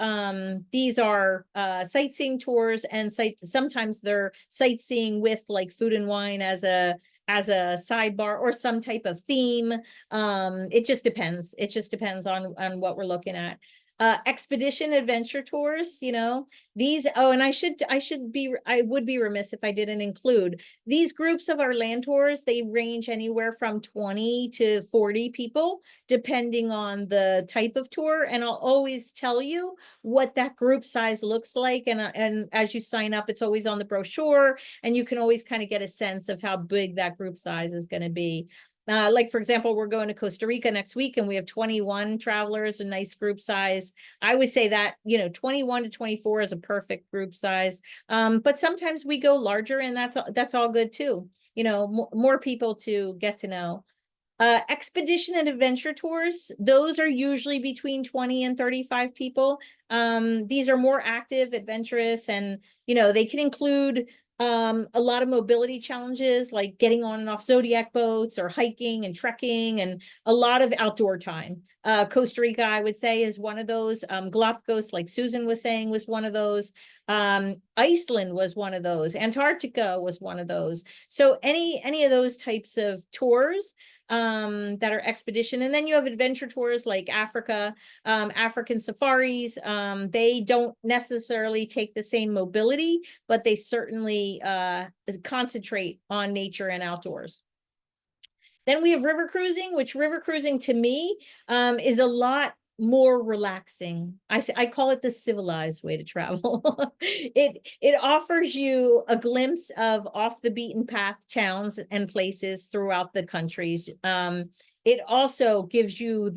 these are sightseeing tours, and sometimes they're sightseeing with like food and wine as a sidebar or some type of theme. It just depends. It just depends on what we're looking at. Expedition adventure tours, these, and I would be remiss if I didn't include these groups of our land tours. They range anywhere from 20 to 40 people, depending on the type of tour. And I'll always tell you what that group size looks like. And as you sign up, it's always on the brochure, and you can always kind of get a sense of how big that group size is going to be. Like, for example, we're going to Costa Rica next week, and we have 21 travelers, a nice group size. I would say that, 21 to 24 is a perfect group size. But sometimes we go larger, and that's all good too. More people to get to know. Expedition and adventure tours, those are usually between 20 and 35 people. These are more active, adventurous, and, they can include a lot of mobility challenges, like getting on and off Zodiac boats, or hiking and trekking, and a lot of outdoor time. Costa Rica, I would say, is one of those. Galapagos, like Susan was saying, was one of those. Iceland was one of those. Antarctica was one of those. So any of those types of tours that are expedition. And then you have adventure tours like Africa, African safaris. They don't necessarily take the same mobility, but they certainly concentrate on nature and outdoors. Then we have river cruising, which river cruising to me is a lot more relaxing. I call it the civilized way to travel. It offers you a glimpse of off the beaten path towns and places throughout the countries. It also gives you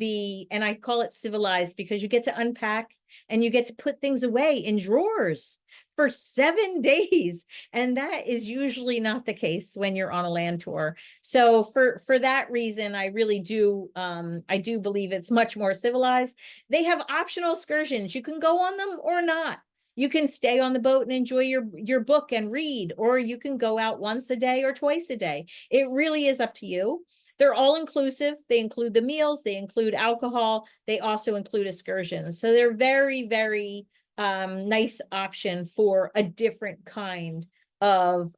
and I call it civilized because you get to unpack and you get to put things away in drawers for 7 days. And that is usually not the case when you're on a land tour. So for that reason, I really do, I do believe it's much more civilized. They have optional excursions. You can go on them or not. You can stay on the boat and enjoy your book and read, or you can go out once a day or twice a day. It really is up to you. They're all inclusive. They include the meals, they include alcohol, they also include excursions. So they're very, very nice option for a different kind of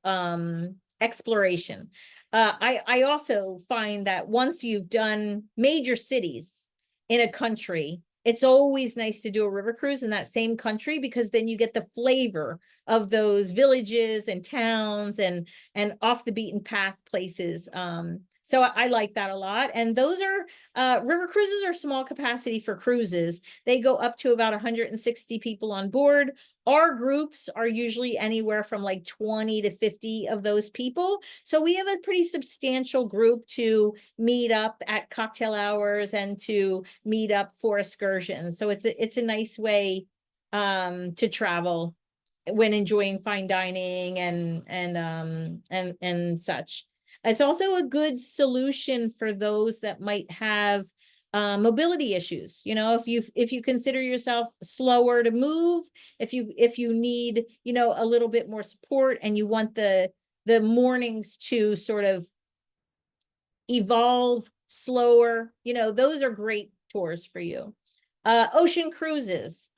exploration. I also find that once you've done major cities in a country, it's always nice to do a river cruise in that same country, because then you get the flavor of those villages and towns and off the beaten path places. So I like that a lot. And those are river cruises are small capacity for cruises. They go up to about 160 people on board. Our groups are usually anywhere from like 20 to 50 of those people. So we have a pretty substantial group to meet up at cocktail hours and to meet up for excursions. So it's a nice way to travel when enjoying fine dining and such. It's also a good solution for those that might have mobility issues. You know, if you consider yourself slower to move, if you need, you know, a little bit more support and you want the mornings to sort of evolve slower, you know, those are great tours for you. Ocean cruises.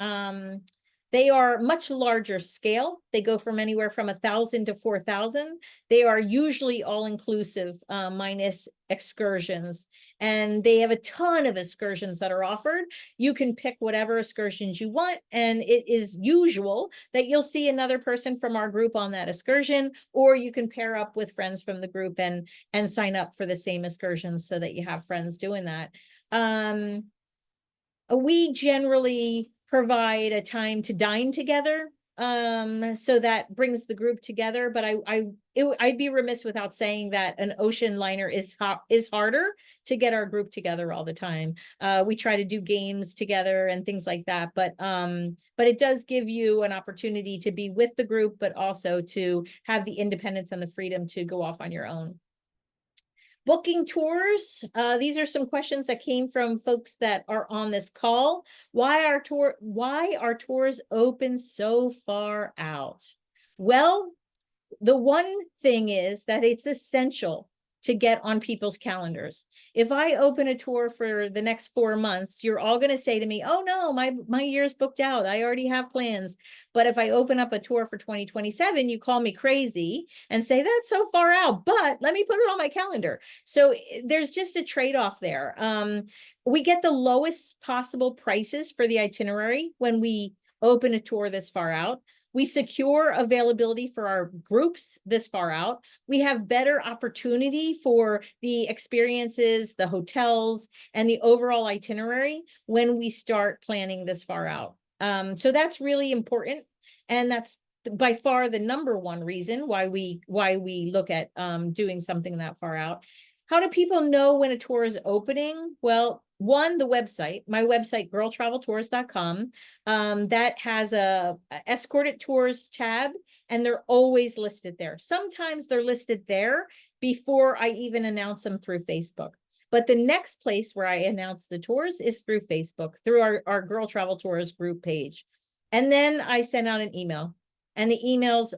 They are much larger scale. They go from anywhere from 1,000 to 4,000. They are usually all inclusive, minus excursions. And they have a ton of excursions that are offered. You can pick whatever excursions you want. And it is usual that you'll see another person from our group on that excursion, or you can pair up with friends from the group and sign up for the same excursions so that you have friends doing that. We generally provide a time to dine together, so that brings the group together. But I'd be remiss without saying that an ocean liner is harder to get our group together all the time. We try to do games together and things like that, but it does give you an opportunity to be with the group, but also to have the independence and the freedom to go off on your own. Booking tours. These are some questions that came from folks that are on this call. Why are tours open so far out? Well, the one thing is that it's essential to get on people's calendars. If I open a tour for the next 4 months, you're all going to say to me, oh no, my year's booked out. I already have plans. But if I open up a tour for 2027, you call me crazy and say that's so far out, but let me put it on my calendar. So there's just a trade-off there. We get the lowest possible prices for the itinerary when we open a tour this far out. We secure availability for our groups this far out. We have better opportunity for the experiences, the hotels, and the overall itinerary when we start planning this far out. So that's really important. And that's by far the number one reason why we look at doing something that far out. How do people know when a tour is opening? Well, one, the website, my website, girltraveltours.com, that has a escorted tours tab, and they're always listed there. Sometimes they're listed there before I even announce them through Facebook. But the next place where I announce the tours is through Facebook, through our Girl Travel Tours group page. And then I send out an email. And the emails,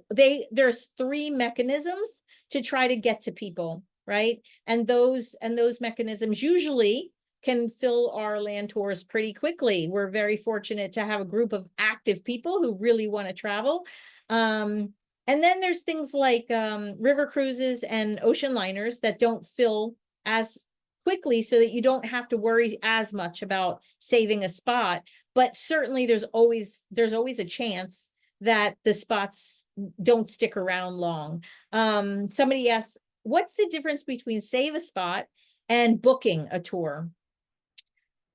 there's 3 mechanisms to try to get to people, right? And those mechanisms usually can fill our land tours pretty quickly. We're very fortunate to have a group of active people who really want to travel. And then there's things like river cruises and ocean liners that don't fill as quickly, so that you don't have to worry as much about saving a spot. But certainly there's always a chance that the spots don't stick around long. Somebody asked, what's the difference between save a spot and booking a tour?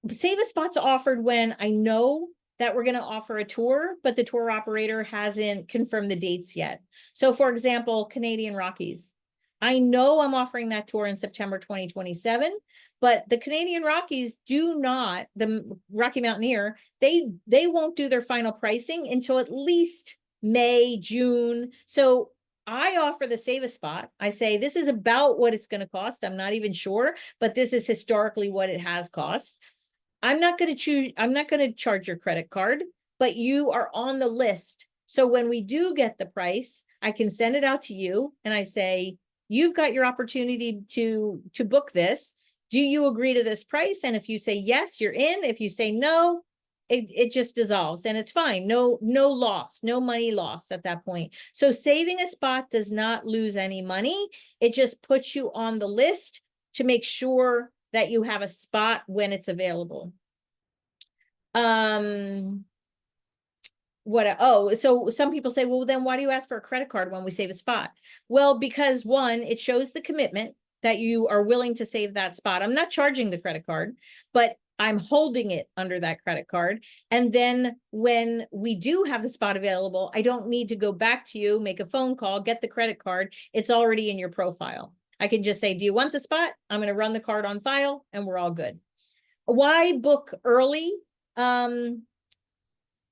Save a spot's offered when I know that we're going to offer a tour, but the tour operator hasn't confirmed the dates yet. So for example, Canadian Rockies. I know I'm offering that tour in September 2027, but the Canadian Rockies do not, the Rocky Mountaineer, they won't do their final pricing until at least May, June. So I offer the save a spot. I say, this is about what it's going to cost. I'm not even sure, but this is historically what it has cost. I'm not going to charge your credit card, but you are on the list. So when we do get the price, I can send it out to you and I say, you've got your opportunity to book this. Do you agree to this price? And if you say yes, you're in. If you say no, it just dissolves and it's fine. No loss, no money loss at that point. So saving a spot does not lose any money. It just puts you on the list to make sure that you have a spot when it's available. So some people say, well, then why do you ask for a credit card when we save a spot? Well, because one, it shows the commitment that you are willing to save that spot. I'm not charging the credit card, but I'm holding it under that credit card. And then when we do have the spot available, I don't need to go back to you, make a phone call, get the credit card. It's already in your profile. I can just say, do you want the spot? I'm going to run the card on file and we're all good. Why book early?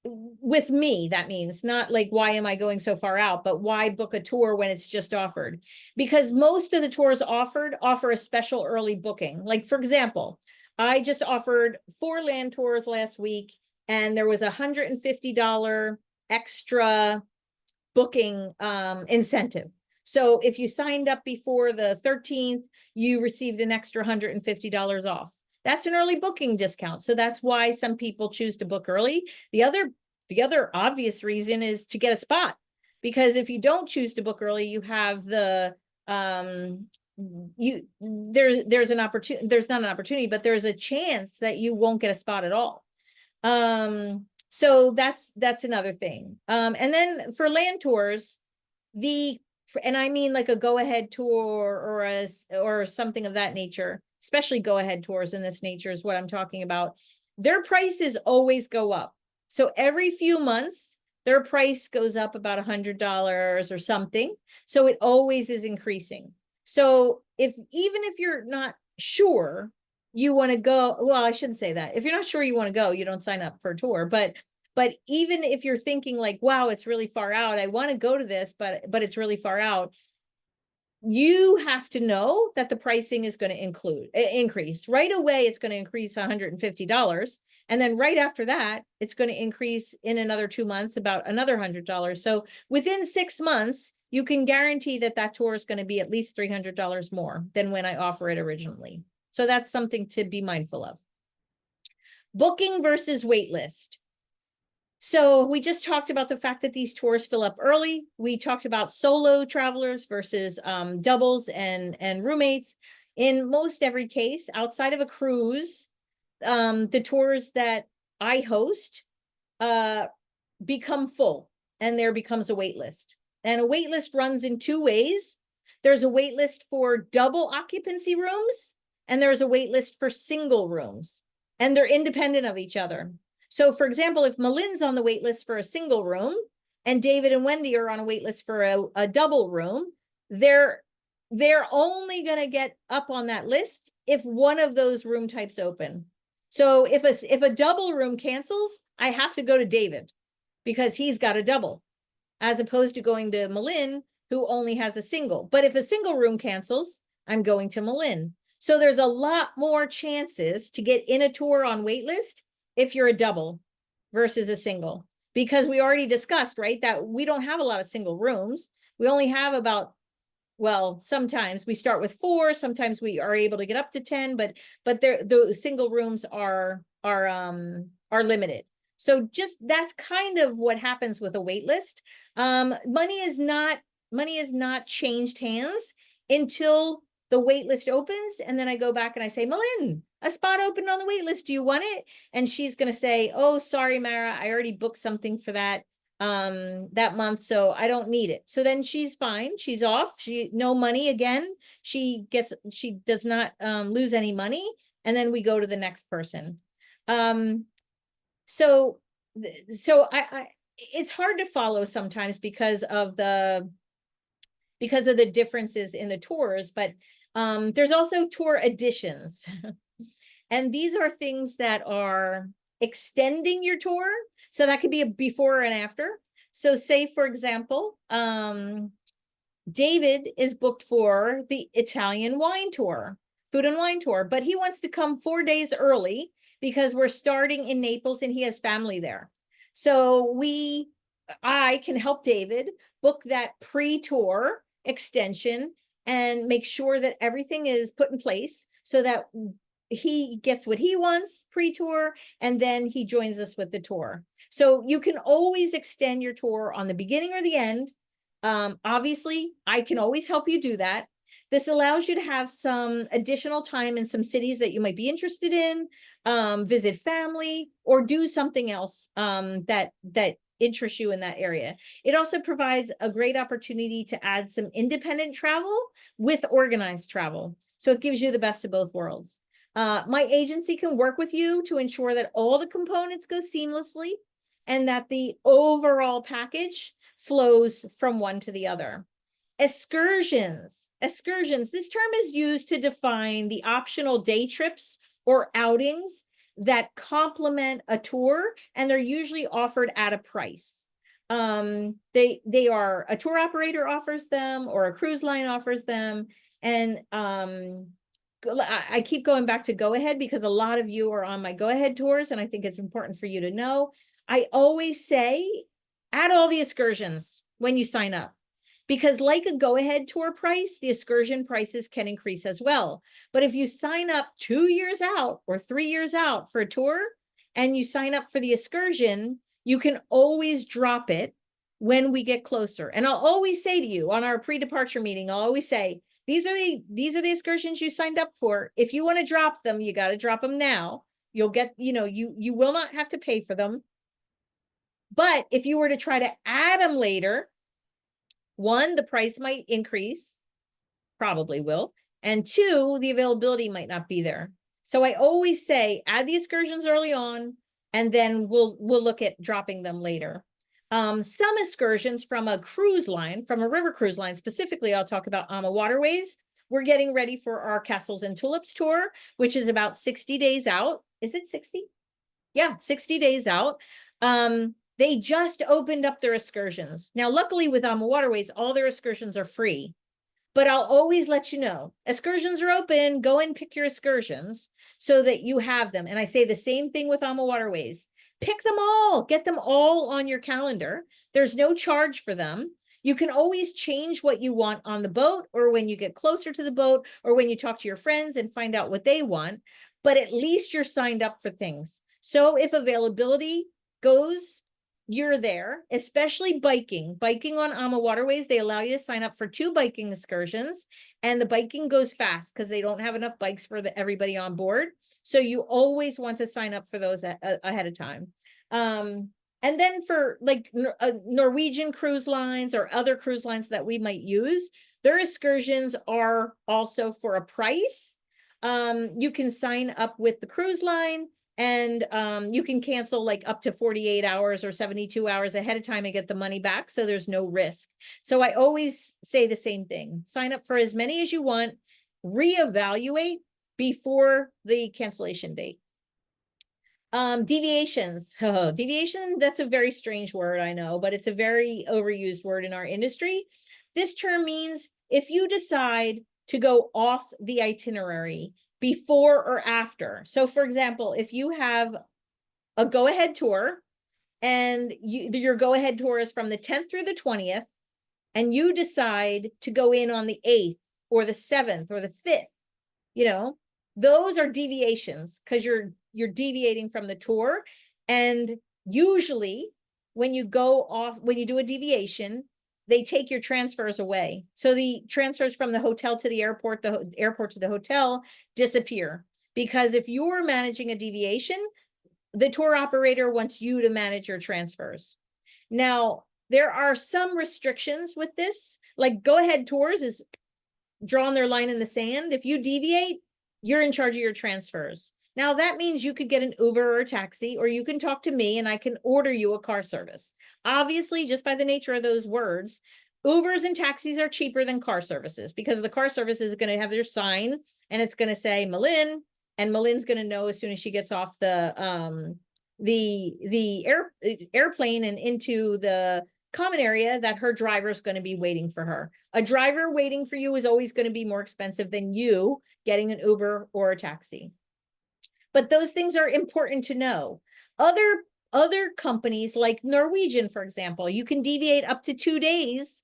With me, that means not like, why am I going so far out, but why book a tour when it's just offered? Because most of the tours offered offer a special early booking. Like, for example, I just offered 4 land tours last week and there was $150 extra booking incentive. So if you signed up before the 13th, you received an extra $150 off. That's an early booking discount. So that's why some people choose to book early. The other obvious reason is to get a spot, because if you don't choose to book early, you have the there's an opportunity, there's not an opportunity, but there's a chance that you won't get a spot at all. So that's another thing. And then for land tours, and I mean like a go-ahead tour or something of that nature, especially go-ahead tours in this nature is what I'm talking about. Their prices always go up. So every few months, their price goes up about $100 or something. So it always is increasing. So even if you're not sure you want to go, well, I shouldn't say that. If you're not sure you want to go, you don't sign up for a tour. But even if you're thinking like, wow, it's really far out, I want to go to this, but it's really far out, you have to know that the pricing is going to increase. Right away, it's going to increase $150. And then right after that, it's going to increase in another 2 months about another $100. So within 6 months, you can guarantee that that tour is going to be at least $300 more than when I offer it originally. So that's something to be mindful of. Booking versus wait list. So we just talked about the fact that these tours fill up early. We talked about solo travelers versus doubles and roommates. In most every case, outside of a cruise, the tours that I host become full and there becomes a wait list. And a wait list runs in 2 ways. There's a wait list for double occupancy rooms and there's a wait list for single rooms, and they're independent of each other. So for example, if Malin's on the wait list for a single room and David and Wendy are on a wait list for a double room, they're only going to get up on that list if one of those room types open. So if a double room cancels, I have to go to David because he's got a double, as opposed to going to Malin, who only has a single. But if a single room cancels, I'm going to Malin. So there's a lot more chances to get in a tour on wait list if you're a double versus a single, because we already discussed, right, that we don't have a lot of single rooms. We only have about, well, sometimes we start with 4, sometimes we are able to get up to 10, but the single rooms are limited. So just that's kind of what happens with a wait list. Money is not changed hands until the wait list opens, and then I go back and I say, Malin, a spot opened on the wait list. Do you want it? And she's going to say, oh, sorry, Marah, I already booked something for that month, so I don't need it. So then she's fine. She's off. No money again. She does not lose any money. And then we go to the next person. So, so it's hard to follow sometimes because of the differences in the tours, but there's also tour additions. And these are things that are extending your tour. So that could be a before and after. So say, for example, David is booked for the Italian wine tour, food and wine tour, but he wants to come 4 days early because we're starting in Naples and he has family there. So I can help David book that pre-tour extension and make sure that everything is put in place so that he gets what he wants pre-tour, and then he joins us with the tour. So you can always extend your tour on the beginning or the end. Obviously, I can always help you do that. This allows you to have some additional time in some cities that you might be interested in, visit family, or do something else that interests you in that area. It also provides a great opportunity to add some independent travel with organized travel. So it gives you the best of both worlds. My agency can work with you to ensure that all the components go seamlessly and that the overall package flows from one to the other. Excursions. This term is used to define the optional day trips or outings that complement a tour, and they're usually offered at a price. They are, a tour operator offers them or a cruise line offers them. And I keep going back to Go Ahead because a lot of you are on my Go Ahead tours, and I think it's important for you to know. I always say, add all the excursions when you sign up, because like a Go Ahead tour price, the excursion prices can increase as well. But if you sign up 2 years out or 3 years out for a tour and you sign up for the excursion, you can always drop it when we get closer. And I'll always say to you on our pre-departure meeting, I'll always say, these are the excursions you signed up for. If you want to drop them, you got to drop them now. You'll get, you will not have to pay for them. But if you were to try to add them later, one, the price might increase, probably will. And two, the availability might not be there. So I always say, add the excursions early on, and then we'll look at dropping them later. Some excursions from a cruise line, from a river cruise line, specifically, I'll talk about AMA Waterways. We're getting ready for our Castles and Tulips tour, which is about 60 days out. Is it 60? Yeah, 60 days out. They just opened up their excursions. Now, luckily with AMA Waterways, all their excursions are free. But I'll always let you know, excursions are open, go and pick your excursions so that you have them. And I say the same thing with AMA Waterways. Pick them all, get them all on your calendar. There's no charge for them. You can always change what you want on the boat, or when you get closer to the boat, or when you talk to your friends and find out what they want, but at least you're signed up for things. So if availability goes, you're there, especially biking. Biking on AMA Waterways, they allow you to sign up for 2 biking excursions, and the biking goes fast because they don't have enough bikes for everybody on board. So you always want to sign up for those ahead of time. And then for like Norwegian cruise lines or other cruise lines that we might use, their excursions are also for a price. You can sign up with the cruise line, and you can cancel like up to 48 hours or 72 hours ahead of time and get the money back. So there's no risk. So I always say the same thing. Sign up for as many as you want, reevaluate before the cancellation date. Deviations. Oh, deviation, that's a very strange word, I know, but it's a very overused word in our industry. This term means if you decide to go off the itinerary before or after. So for example, if you have a Go Ahead tour and your Go Ahead tour is from the 10th through the 20th, and you decide to go in on the 8th or the 7th or the 5th, those are deviations because you're deviating from the tour. And usually when you go off, when you do a deviation, they take your transfers away. So the transfers from the hotel to the airport to the hotel disappear, because if you're managing a deviation, the tour operator wants you to manage your transfers. Now, there are some restrictions with this, like Go Ahead Tours is drawing their line in the sand. If you deviate, you're in charge of your transfers. Now that means you could get an Uber or a taxi, or you can talk to me and I can order you a car service. Obviously, just by the nature of those words, Ubers and taxis are cheaper than car services because the car service is going to have their sign and it's going to say Malin, and Malin's going to know as soon as she gets off the airplane and into the common area that her driver is going to be waiting for her. A driver waiting for you is always going to be more expensive than you getting an Uber or a taxi. But those things are important to know. Other companies like Norwegian, for example, you can deviate up to 2 days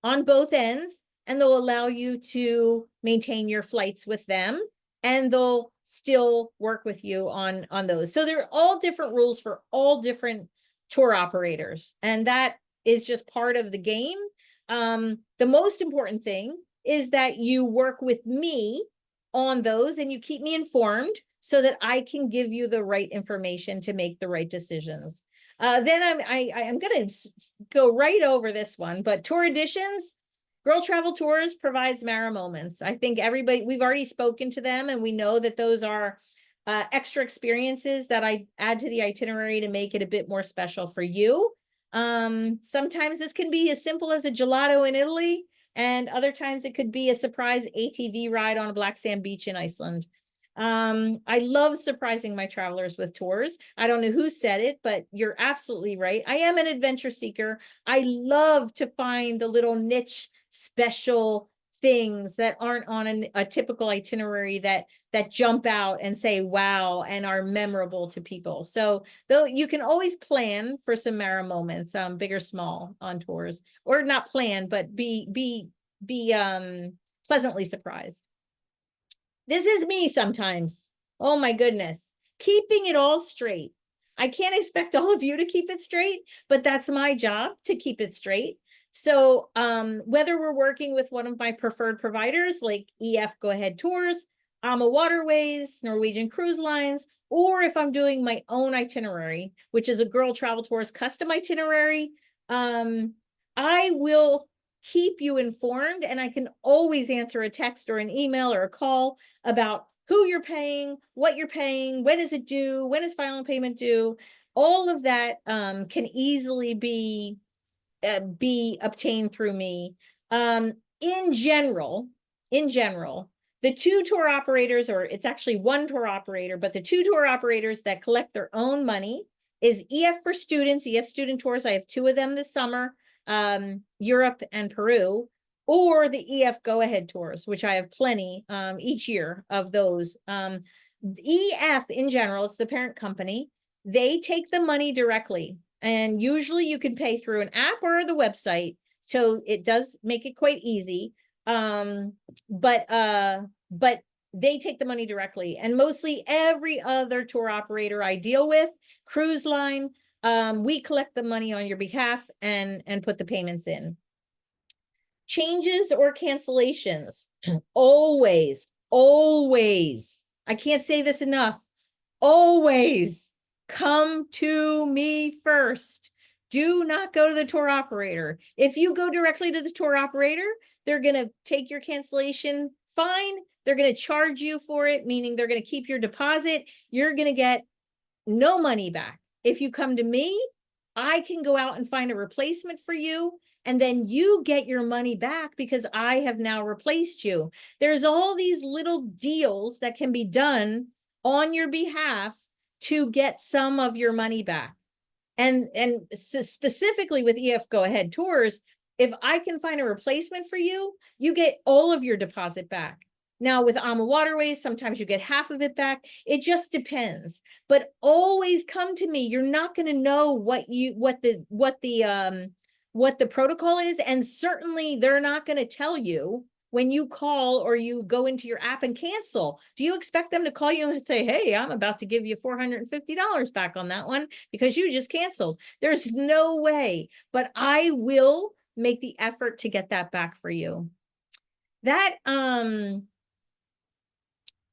on both ends, and they'll allow you to maintain your flights with them, and they'll still work with you on those. So there are all different rules for all different tour operators, and that is just part of the game. The most important thing is that you work with me on those and you keep me informed so that I can give you the right information to make the right decisions. Then I'm going to go right over this one, but Tour Editions, Girl Travel Tours provides Marah moments. I think everybody, we've already spoken to them and we know that those are extra experiences that I add to the itinerary to make it a bit more special for you. Sometimes this can be as simple as a gelato in Italy, and other times it could be a surprise ATV ride on a black sand beach in Iceland. I love surprising my travelers with tours. I don't know who said it, but you're absolutely right. I am an adventure seeker. I love to find the little niche special things that aren't on a typical itinerary that jump out and say wow and are memorable to people. So though you can always plan for some Marah moments, big or small, on tours, or not plan, but be pleasantly surprised. This is me sometimes. Oh my goodness. Keeping it all straight. I can't expect all of you to keep it straight, but that's my job to keep it straight. So whether we're working with one of my preferred providers like EF Go Ahead Tours, AMA Waterways, Norwegian Cruise Lines, or if I'm doing my own itinerary, which is a Girl Travel Tours custom itinerary, I will keep you informed, and I can always answer a text or an email or a call about who you're paying, what you're paying, when is it due, when is final payment due. All of that can easily be obtained through me. In general, the two tour operators, or it's actually one tour operator, but the two tour operators that collect their own money is EF for Students, EF Student Tours. I have 2 of them this summer, Europe and Peru, or the EF Go Ahead Tours, which I have plenty each year of those. EF in general, it's the parent company. They take the money directly, and usually you can pay through an app or the website. So it does make it quite easy. But they take the money directly, and mostly every other tour operator I deal with, cruise line, we collect the money on your behalf and put the payments in. Changes or cancellations, always, I can't say this enough, always come to me first. Do not go to the tour operator. If you go directly to the tour operator, they're going to take your cancellation fine. They're going to charge you for it, meaning they're going to keep your deposit. You're going to get no money back. If you come to me, I can go out and find a replacement for you, and then you get your money back because I have now replaced you. There's all these little deals that can be done on your behalf to get some of your money back. And specifically with EF Go Ahead Tours, if I can find a replacement for you, you get all of your deposit back. Now with AMA Waterways, sometimes you get half of it back. It just depends. But always come to me. You're not going to know what the protocol is, and certainly they're not going to tell you when you call or you go into your app and cancel. Do you expect them to call you and say, hey, I'm about to give you $450 back on that one because you just canceled? There's no way, but I will make the effort to get that back for you. That,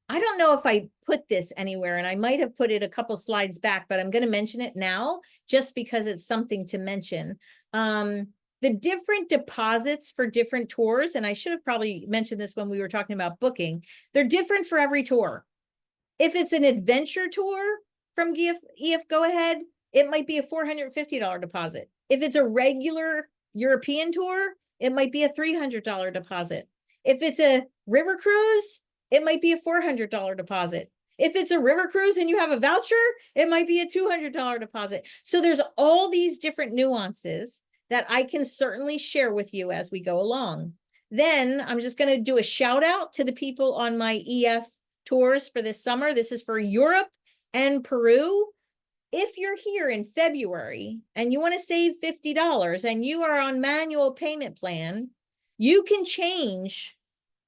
I don't know if I put this anywhere, and I might have put it a couple slides back, but I'm going to mention it now just because it's something to mention. The different deposits for different tours, and I should have probably mentioned this when we were talking about booking, they're different for every tour. If it's an adventure tour from EF Go Ahead, it might be a $450 deposit. If it's a regular European tour, it might be a $300 deposit. If it's a river cruise, it might be a $400 deposit. If it's a river cruise and you have a voucher, it might be a $200 deposit. So there's all these different nuances that I can certainly share with you as we go along. Then I'm just going to do a shout out to the people on my EF tours for this summer. This is for Europe and Peru. If you're here in February and you want to save $50 and you are on manual payment plan, you can change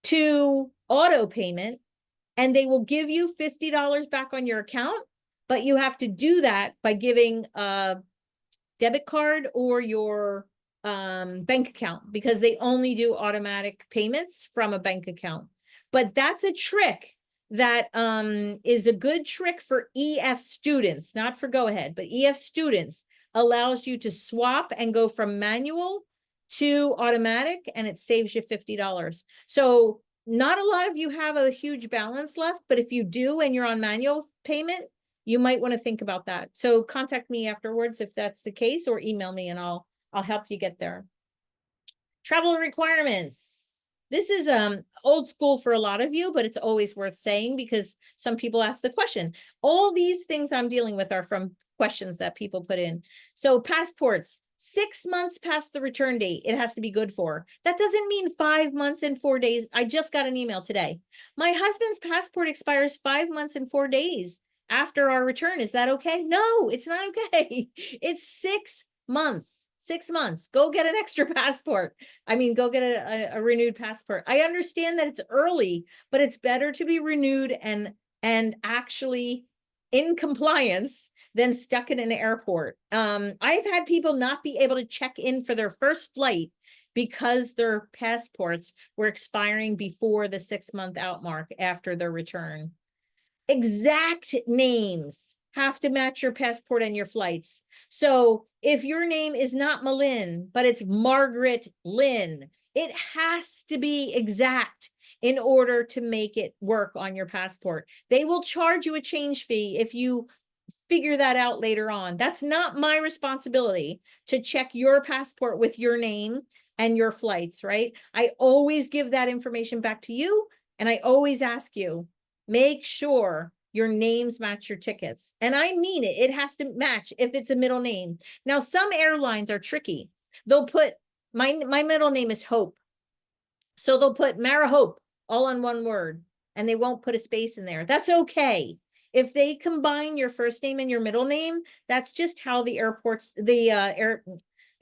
to auto payment and they will give you $50 back on your account, but you have to do that by giving a debit card or your bank account, because they only do automatic payments from a bank account. But that's a trick that is a good trick for EF students, not for Go Ahead, but EF students. Allows you to swap and go from manual to automatic, and it saves you $50. So not a lot of you have a huge balance left, but if you do and you're on manual payment, you might want to think about that. So contact me afterwards if that's the case, or email me and I'll help you get there. Travel requirements. This is old school for a lot of you, but it's always worth saying because some people ask the question. All these things I'm dealing with are from questions that people put in. So passports, 6 months past the return date, it has to be good for. That doesn't mean 5 months and 4 days. I just got an email today. My husband's passport expires 5 months and 4 days after our return. Is that okay? No, it's not okay. It's 6 months. 6 months. Go get an extra passport. I mean, go get a renewed passport. I understand that it's early, but it's better to be renewed and actually in compliance than stuck in an airport. I've had people not be able to check in for their first flight because their passports were expiring before the 6 month out mark after their return. Exact names have to match your passport and your flights. So if your name is not Malin, but it's Margaret Lynn, it has to be exact in order to make it work on your passport. They will charge you a change fee if you figure that out later on. That's not my responsibility to check your passport with your name and your flights, right? I always give that information back to you, and I always ask you, make sure your names match your tickets. And I mean it, it has to match if it's a middle name. Now, some airlines are tricky. They'll put, my middle name is Hope. So they'll put Marah Hope all on one word, and they won't put a space in there. That's okay. If they combine your first name and your middle name, that's just how the airports, the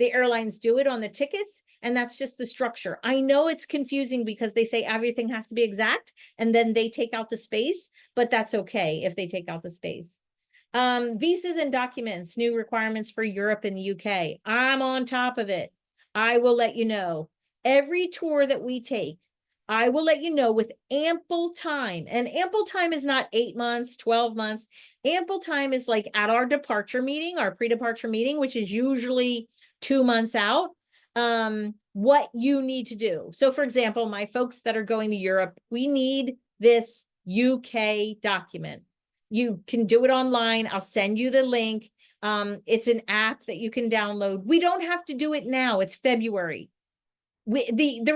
airlines do it on the tickets, and that's just the structure. I know it's confusing because they say everything has to be exact, and then they take out the space, but that's okay if they take out the space. Visas and documents, new requirements for Europe and the UK. I'm on top of it. I will let you know. Every tour that we take, I will let you know with ample time. And ample time is not 8 months, 12 months. Ample time is like at our departure meeting, our pre-departure meeting, which is usually 2 months out, what you need to do. So for example, my folks that are going to Europe, we need this UK document. You can do it online. I'll send you the link. It's an app that you can download. We don't have to do it now. It's February. The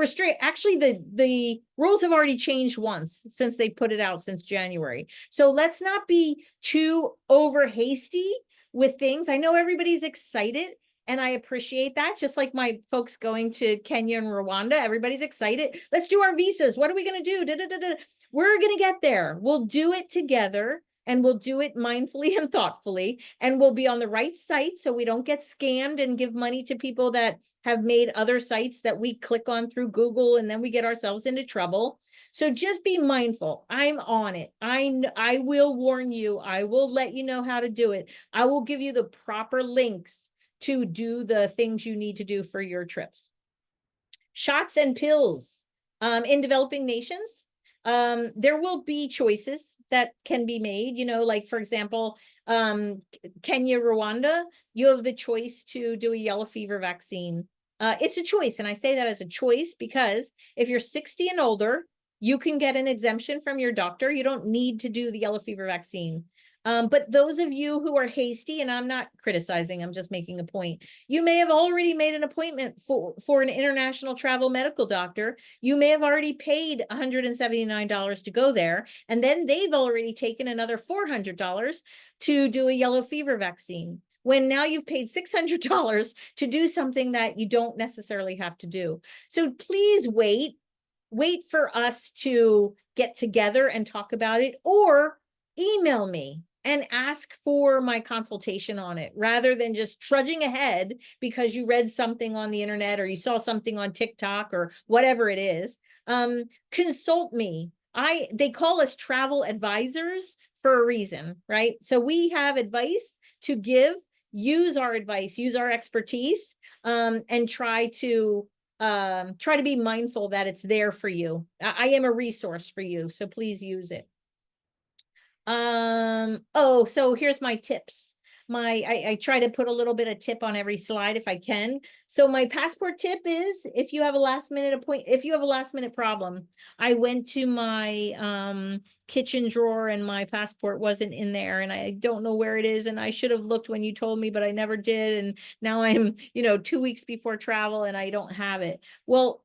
rules have already changed once since they put it out since January. So let's not be too over hasty with things. I know everybody's excited, and I appreciate that. Just like my folks going to Kenya and Rwanda, everybody's excited. Let's do our visas. What are we going to do? We're going to get there. We'll do it together, and we'll do it mindfully and thoughtfully, and we'll be on the right site so we don't get scammed and give money to people that have made other sites that we click on through Google, and then we get ourselves into trouble. So just be mindful. I'm on it. I will warn you. I will let you know how to do it. I will give you the proper links to do the things you need to do for your trips. Shots and pills. In developing nations, there will be choices that can be made, you know, like for example, Kenya, Rwanda, you have the choice to do a yellow fever vaccine. It's a choice. And I say that as a choice because if you're 60 and older you can get an exemption from your doctor. You don't need to do the yellow fever vaccine. But those of you who are hasty, and I'm not criticizing, I'm just making a point. You may have already made an appointment for an international travel medical doctor. You may have already paid $179 to go there. And then they've already taken another $400 to do a yellow fever vaccine. When now you've paid $600 to do something that you don't necessarily have to do. So please wait for us to get together and talk about it, or email me and ask for my consultation on it, rather than just trudging ahead because you read something on the internet or you saw something on TikTok or whatever it is. Consult me. They call us travel advisors for a reason, right? So we have advice to give. Use our advice, use our expertise, and try to be mindful that it's there for you. I am a resource for you, so please use it. Oh, so here's my tips. I try to put a little bit of tip on every slide if I can. So my passport tip is, if you have a last minute problem. I went to my kitchen drawer and my passport wasn't in there, and I don't know where it is, and I should have looked when you told me, but I never did. And now I'm, 2 weeks before travel and I don't have it. Well,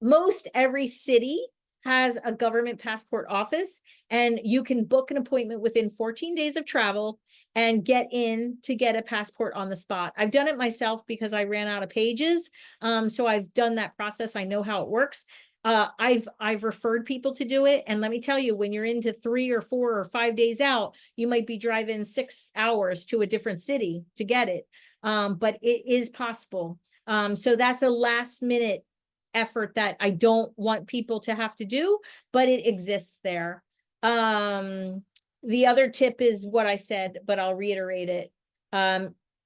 most every city has a government passport office, and you can book an appointment within 14 days of travel and get in to get a passport on the spot. I've done it myself because I ran out of pages. So I've done that process. I know how it works. I've referred people to do it. And let me tell you, when you're into 3 or 4 or 5 days out, you might be driving 6 hours to a different city to get it. But it is possible. So that's a last minute effort that I don't want people to have to do, but it exists there. The other tip is what I said, but I'll reiterate it.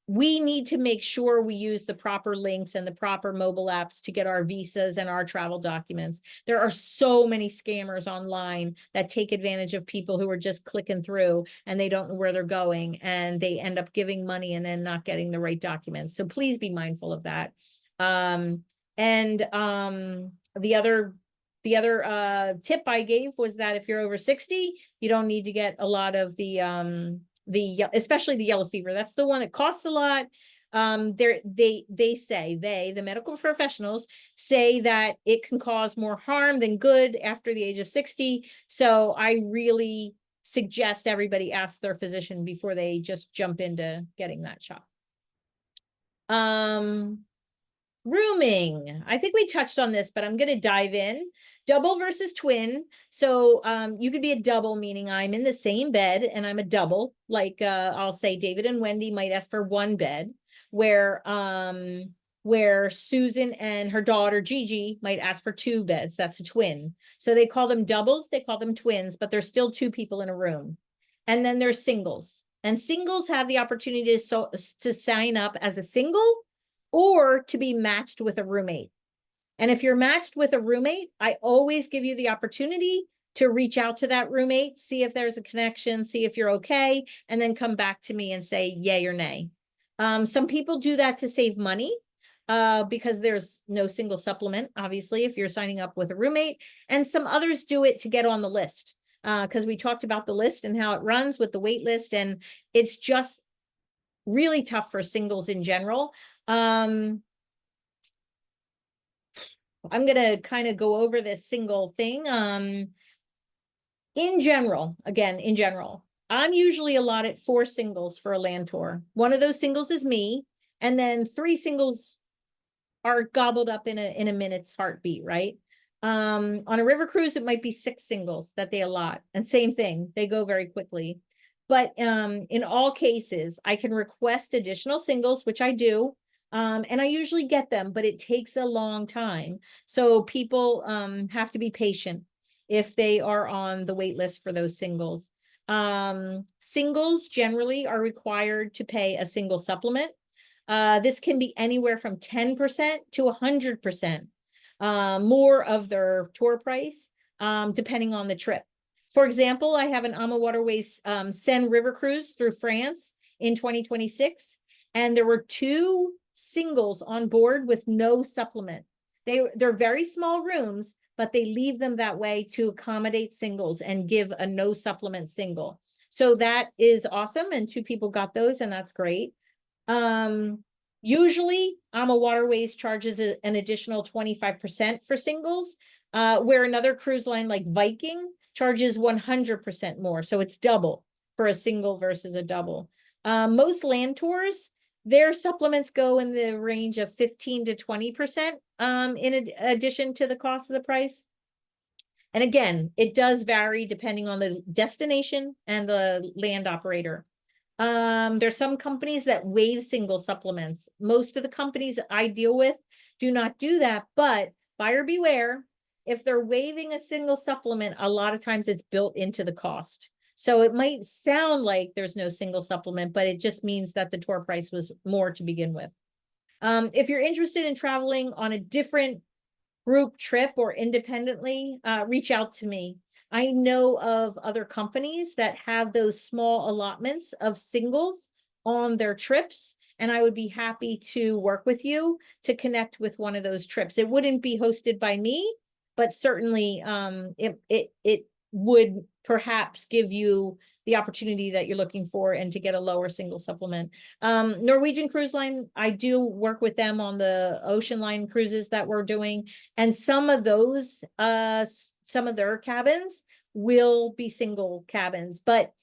We need to make sure we use the proper links and the proper mobile apps to get our visas and our travel documents. There are so many scammers online that take advantage of people who are just clicking through and they don't know where they're going, and they end up giving money and then not getting the right documents. So please be mindful of that. The other tip I gave was that if you're over 60, you don't need to get a lot of especially the yellow fever. That's the one that costs a lot. The medical professionals say that it can cause more harm than good after the age of 60. So I really suggest everybody ask their physician before they just jump into getting that shot. Rooming. I think we touched on this, but I'm going to dive in. Double versus twin. So you could be a double, meaning I'm in the same bed and I'm a double. Like I'll say David and Wendy might ask for one bed, where Susan and her daughter Gigi might ask for 2 beds. That's a twin. So they call them doubles, they call them twins, but there's still 2 people in a room. And then there's singles. And singles have the opportunity to sign up as a single or to be matched with a roommate. And if you're matched with a roommate, I always give you the opportunity to reach out to that roommate, see if there's a connection, see if you're okay, and then come back to me and say yay or nay. Some people do that to save money because there's no single supplement, obviously, if you're signing up with a roommate. And some others do it to get on the list because we talked about the list and how it runs with the wait list. And it's just really tough for singles in general. I'm going to kind of go over this single thing. In general, I'm usually allotted 4 singles for a land tour. One of those singles is me, and then 3 singles are gobbled up in a minute's heartbeat, right? On a river cruise, it might be 6 singles that they allot, and same thing, they go very quickly. But in all cases, I can request additional singles, which I do. And I usually get them, but it takes a long time. So people have to be patient if they are on the wait list for those singles. Singles generally are required to pay a single supplement. This can be anywhere from 10% to 100% more of their tour price, depending on the trip. For example, I have an AMA Waterways Seine River Cruise through France in 2026, and there were 2 singles on board with no supplement. They're very small rooms, but they leave them that way to accommodate singles and give a no supplement single. So that is awesome. And 2 people got those, and that's great. Usually Waterways charges an additional 25% for singles, where another cruise line like Viking charges 100% more. So it's double for a single versus a double. Most land tours, their supplements go in the range of 15 to 20%, in addition to the cost of the price. And again, it does vary depending on the destination and the land operator. There's some companies that waive single supplements. Most of the companies I deal with do not do that, but buyer beware. If they're waiving a single supplement, a lot of times it's built into the cost. So it might sound like there's no single supplement, but it just means that the tour price was more to begin with. If you're interested in traveling on a different group trip or independently, reach out to me. I know of other companies that have those small allotments of singles on their trips, and I would be happy to work with you to connect with one of those trips. It wouldn't be hosted by me, but certainly it would perhaps give you the opportunity that you're looking for and to get a lower single supplement. Norwegian Cruise Line, I do work with them on the ocean line cruises that we're doing. And some of those, some of their cabins will be single cabins. But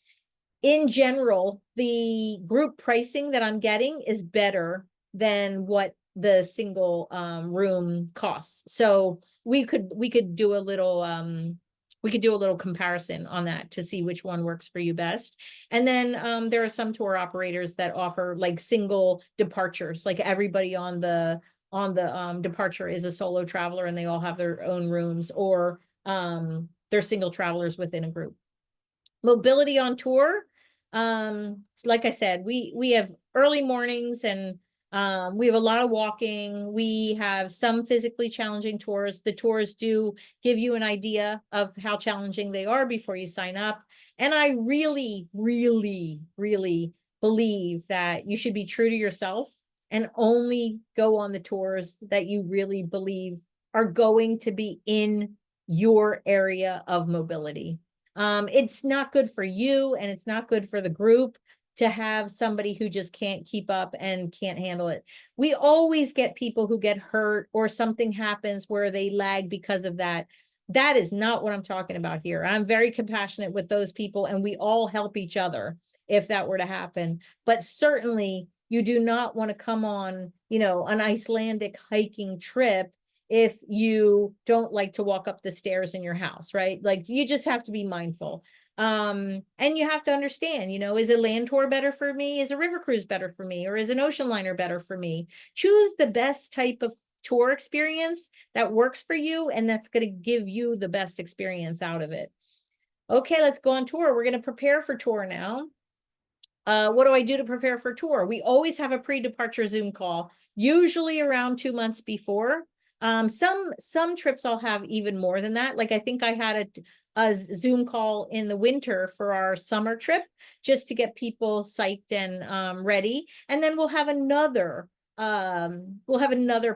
in general, the group pricing that I'm getting is better than what the single room costs. So we could do a little comparison on that to see which one works for you best. And then there are some tour operators that offer like single departures, like everybody on the departure is a solo traveler and they all have their own rooms, or they're single travelers within a group. Mobility on tour. Like I said, we have early mornings and we have a lot of walking. We have some physically challenging tours. The tours do give you an idea of how challenging they are before you sign up. And I really, really, really believe that you should be true to yourself and only go on the tours that you really believe are going to be in your area of mobility. It's not good for you and it's not good for the group to have somebody who just can't keep up and can't handle it. We always get people who get hurt or something happens where they lag because of that. That is not what I'm talking about here. I'm very compassionate with those people and we all help each other if that were to happen. But certainly you do not want to come on, an Icelandic hiking trip if you don't like to walk up the stairs in your house, right? Like you just have to be mindful. And you have to understand, is a land tour better for me? Is a river cruise better for me? Or is an ocean liner better for me? Choose the best type of tour experience that works for you and that's going to give you the best experience out of it. Okay, let's go on tour. We're going to prepare for tour now. What do I do to prepare for tour? We always have a pre-departure Zoom call, usually around 2 months before. Some trips I'll have even more than that. Like I think I had a Zoom call in the winter for our summer trip just to get people psyched and ready. And then we'll have another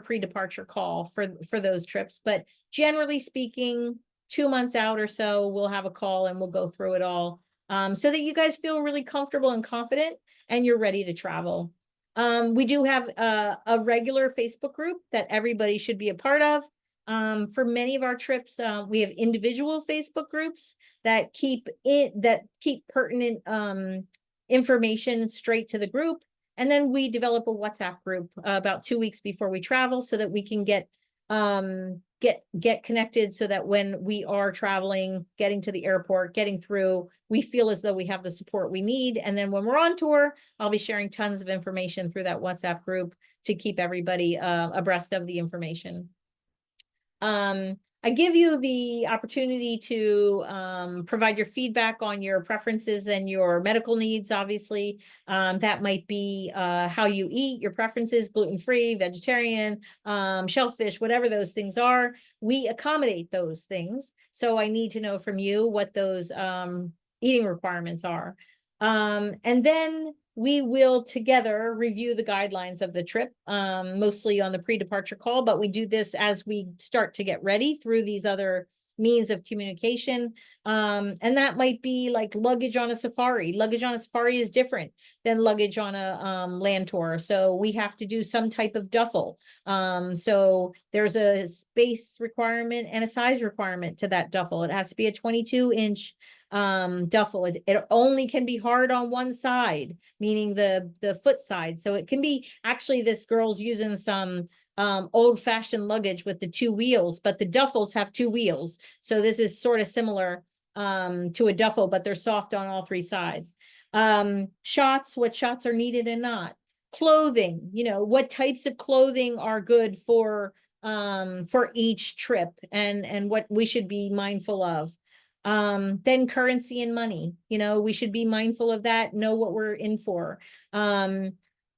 pre-departure call for those trips. But generally speaking, 2 months out or so, we'll have a call and we'll go through it all, so that you guys feel really comfortable and confident and you're ready to travel. We do have a regular Facebook group that everybody should be a part of. For many of our trips, we have individual Facebook groups that keep pertinent information straight to the group. And then we develop a WhatsApp group about 2 weeks before we travel so that we can get connected so that when we are traveling, getting to the airport, getting through, we feel as though we have the support we need. And then when we're on tour, I'll be sharing tons of information through that WhatsApp group to keep everybody abreast of the information. I give you the opportunity to provide your feedback on your preferences and your medical needs, obviously. That might be how you eat, your preferences, gluten-free, vegetarian, shellfish, whatever those things are. We accommodate those things. So I need to know from you what those eating requirements are. And then we will together review the guidelines of the trip, mostly on the pre-departure call, but we do this as we start to get ready through these other means of communication. And that might be like luggage on a safari. Luggage on a safari is different than luggage on a land tour. So we have to do some type of duffel. So there's a space requirement and a size requirement to that duffel. It has to be a 22-inch duffel. It only can be hard on one side, meaning the foot side. So it can be, actually this girl's using some old-fashioned luggage with the 2 wheels, but the duffels have 2 wheels. So this is sort of similar to a duffel, but they're soft on all 3 sides. Shots, what shots are needed and not. Clothing, you know, what types of clothing are good for each trip, and what we should be mindful of. Then currency and money, you know, we should be mindful of that, know what we're in for.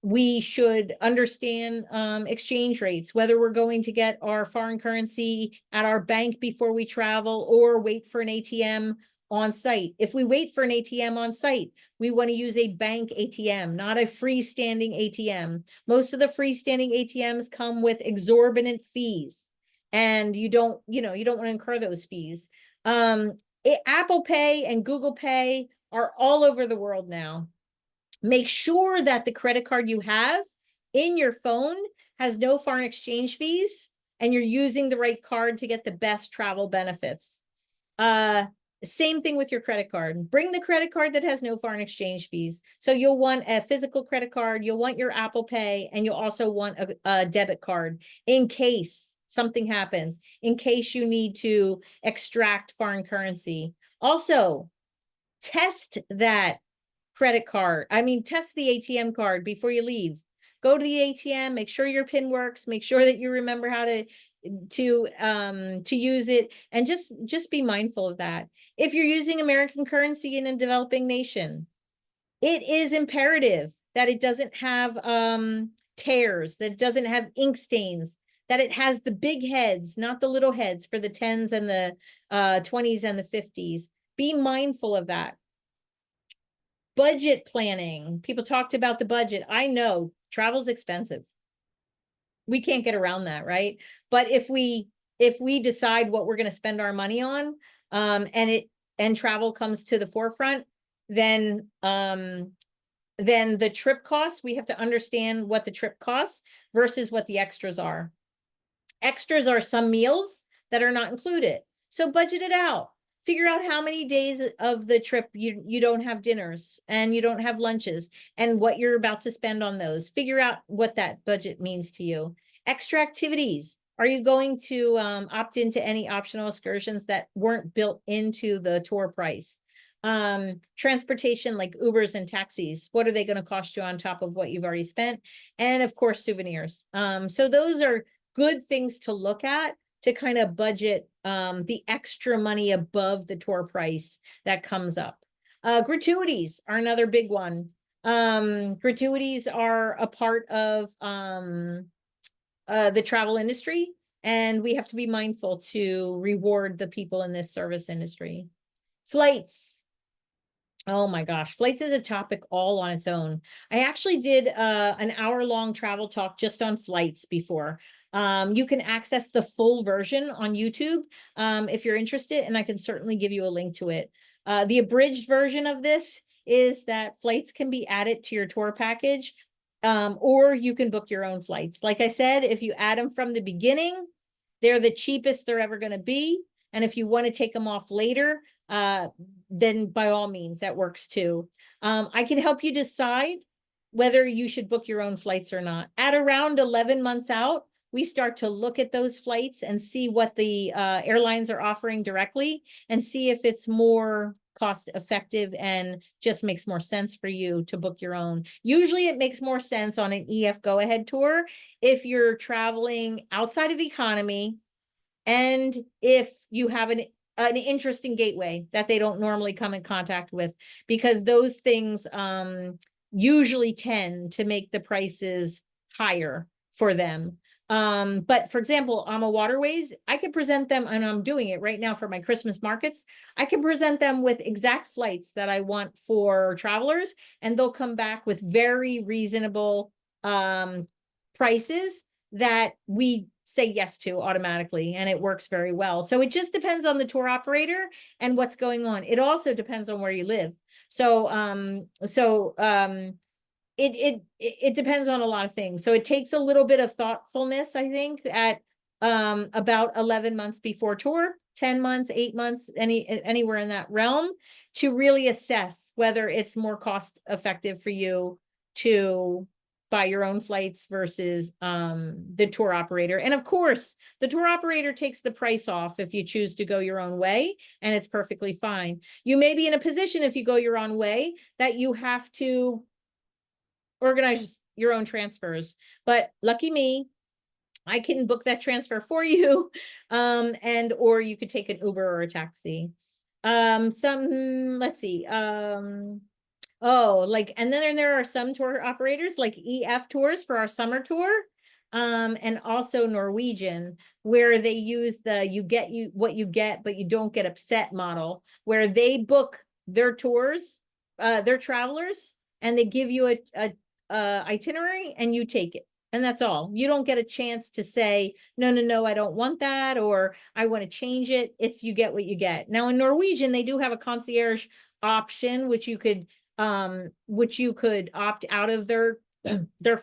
We should understand exchange rates, whether we're going to get our foreign currency at our bank before we travel or wait for an ATM on site. If we wait for an ATM on site, we want to use a bank ATM, not a freestanding ATM. Most of the freestanding ATMs come with exorbitant fees, and you don't want to incur those fees. Apple Pay and Google Pay are all over the world now. Make sure that the credit card you have in your phone has no foreign exchange fees, and you're using the right card to get the best travel benefits. Same thing with your credit card. Bring the credit card that has no foreign exchange fees. So you'll want a physical credit card, you'll want your Apple Pay, and you'll also want a debit card in case something happens, in case you need to extract foreign currency. Also, test that credit card. Test the ATM card before you leave. Go to the ATM, make sure your PIN works, make sure that you remember how to use it, and just be mindful of that. If you're using American currency in a developing nation, it is imperative that it doesn't have tears, that it doesn't have ink stains, that it has the big heads, not the little heads for the 10s and the 20s and the 50s. Be mindful of that. Budget planning. People talked about the budget. I know travel's expensive. We can't get around that, right? But if we decide what we're going to spend our money on, and travel comes to the forefront, then the trip costs, we have to understand what the trip costs versus what the extras are. Extras are some meals that are not included. So budget it out. Figure out how many days of the trip you don't have dinners and you don't have lunches, and what you're about to spend on those. Figure out what that budget means to you. Extra activities. Are you going to opt into any optional excursions that weren't built into the tour price? Transportation like Ubers and taxis. What are they going to cost you on top of what you've already spent? And of course, souvenirs. So those are good things to look at to kind of budget the extra money above the tour price that comes up. Gratuities are another big one. Gratuities are a part of the travel industry, and we have to be mindful to reward the people in this service industry. Flights. Oh my gosh, flights is a topic all on its own. I actually did an hour-long travel talk just on flights before. You can access the full version on YouTube if you're interested, and I can certainly give you a link to it. The abridged version of this is that flights can be added to your tour package, or you can book your own flights. Like I said, if you add them from the beginning, they're the cheapest they're ever going to be. And if you want to take them off later, then by all means, that works too. I can help you decide whether you should book your own flights or not. At around 11 months out, we start to look at those flights and see what the airlines are offering directly, and see if it's more cost effective and just makes more sense for you to book your own. Usually it makes more sense on an EF Go Ahead tour if you're traveling outside of economy, and if you have an interesting gateway that they don't normally come in contact with, because those things usually tend to make the prices higher for them. But for example, AMA Waterways, I could present them, and I'm doing it right now for my Christmas markets. I can present them with exact flights that I want for travelers, and they'll come back with very reasonable prices that we say yes to automatically, and it works very well. So it just depends on the tour operator and what's going on. It also depends on where you live. So it depends on a lot of things. So it takes a little bit of thoughtfulness, I think, at about 11 months before tour, 10 months, 8 months, anywhere in that realm, to really assess whether it's more cost effective for you to buy your own flights versus the tour operator. And of course, the tour operator takes the price off if you choose to go your own way, and it's perfectly fine. You may be in a position, if you go your own way, that you have to organize your own transfers, but lucky me, I can book that transfer for you. And or you could take an Uber or a taxi. Let's see. And then there are some tour operators like EF Tours for our summer tour. And also Norwegian, where they use the what you get, but you don't get upset model, where they book their tours, their travelers, and they give you a itinerary and you take it. And that's all. You don't get a chance to say, no, I don't want that, or I want to change it. It's you get what you get. Now in Norwegian, they do have a concierge option, which you could opt out of their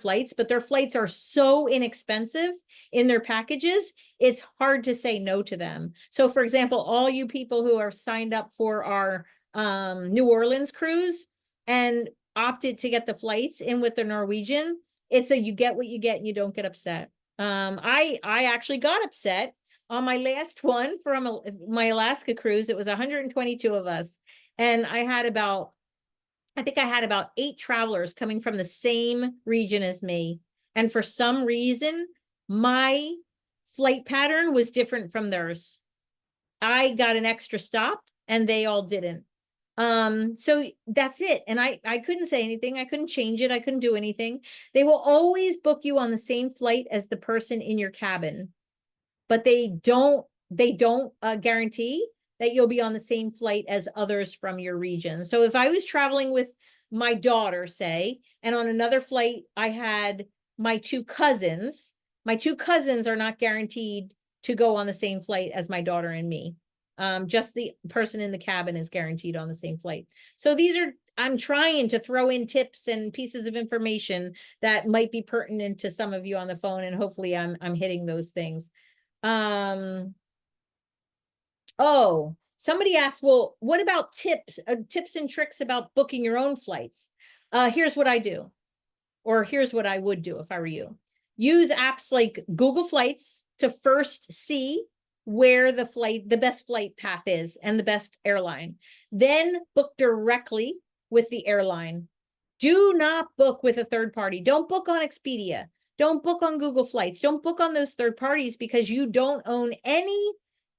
flights, but their flights are so inexpensive in their packages, it's hard to say no to them. So for example, all you people who are signed up for our New Orleans cruise and opted to get the flights in with the Norwegian, it's you get what you get and you don't get upset. I actually got upset on my last one from my Alaska cruise. It was 122 of us, and I think I had about 8 travelers coming from the same region as me. And for some reason, my flight pattern was different from theirs. I got an extra stop and they all didn't. So that's it. And I couldn't say anything. I couldn't change it. I couldn't do anything. They will always book you on the same flight as the person in your cabin, but they don't guarantee that you'll be on the same flight as others from your region. So if I was traveling with my daughter, say, and on another flight, I had my 2 cousins are not guaranteed to go on the same flight as my daughter and me. Just the person in the cabin is guaranteed on the same flight. So I'm trying to throw in tips and pieces of information that might be pertinent to some of you on the phone, and hopefully I'm hitting those things. Oh, somebody asked, well, what about tips and tricks about booking your own flights? Here's what I do, or here's what I would do if I were you. Use apps like Google Flights to first see where the best flight path is and the best airline. Then book directly with the airline. Do not book with a third party. Don't book on Expedia. Don't book on Google Flights. Don't book on those third parties, because you don't own any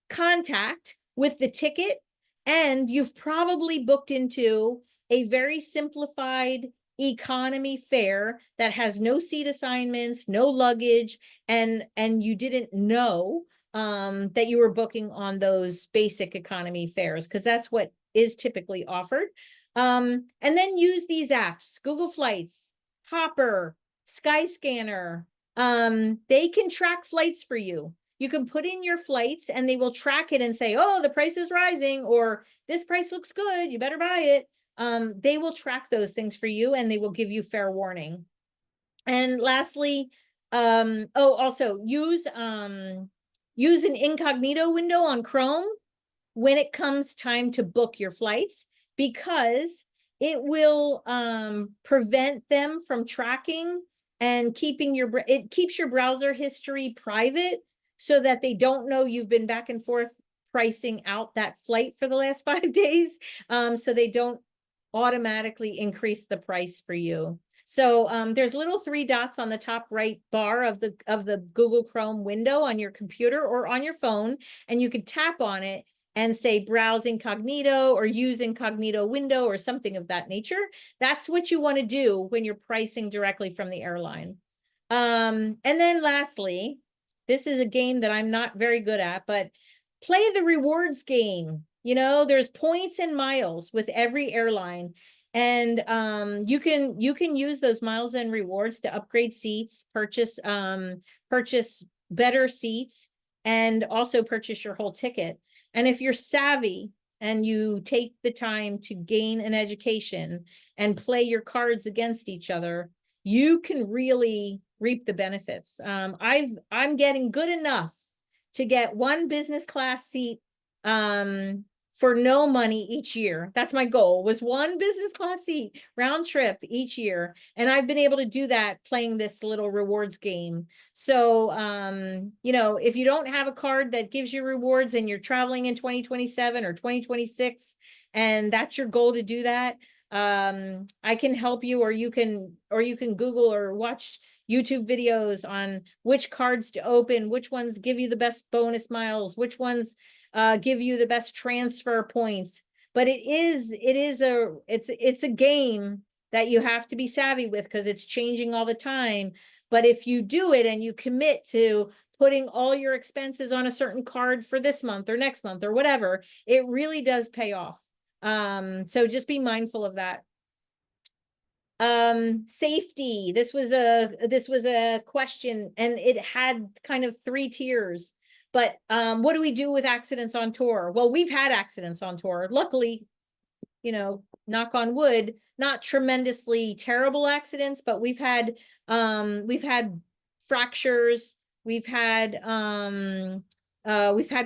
contact with the ticket, and you've probably booked into a very simplified economy fare that has no seat assignments, no luggage, and you didn't know that you were booking on those basic economy fares, because that's what is typically offered. And then use these apps, Google Flights, Hopper, Skyscanner. They can track flights for you. You can put in your flights and they will track it and say, oh, the price is rising, or this price looks good, you better buy it. They will track those things for you, and they will give you fair warning. And lastly, also use an incognito window on Chrome when it comes time to book your flights, because it will prevent them from tracking and it keeps your browser history private, so that they don't know you've been back and forth pricing out that flight for the last 5 days. So they don't automatically increase the price for you. So there's little 3 dots on the top right bar of the Google Chrome window on your computer or on your phone, and you could tap on it and say browse incognito or use incognito window or something of that nature. That's what you want to do when you're pricing directly from the airline. And then lastly, this is a game that I'm not very good at, but play the rewards game. You know, there's points and miles with every airline. And you can use those miles and rewards to upgrade seats, purchase better seats, and also purchase your whole ticket. And if you're savvy and you take the time to gain an education and play your cards against each other, you can really reap the benefits. I'm getting good enough to get one business class seat for no money each year. That's my goal, was one business class seat round trip each year. And I've been able to do that playing this little rewards game. So, you know, if you don't have a card that gives you rewards and you're traveling in 2027 or 2026, and that's your goal to do that, I can help you, or you can Google or watch YouTube videos on which cards to open, which ones give you the best bonus miles, which ones give you the best transfer points. But it's a game that you have to be savvy with because it's changing all the time. But if you do it and you commit to putting all your expenses on a certain card for this month or next month or whatever, it really does pay off. So just be mindful of that. Safety. This was a question, and it had kind of 3 tiers. But what do we do with accidents on tour? Well, we've had accidents on tour. Luckily, you know, knock on wood, not tremendously terrible accidents, but we've had fractures, we've had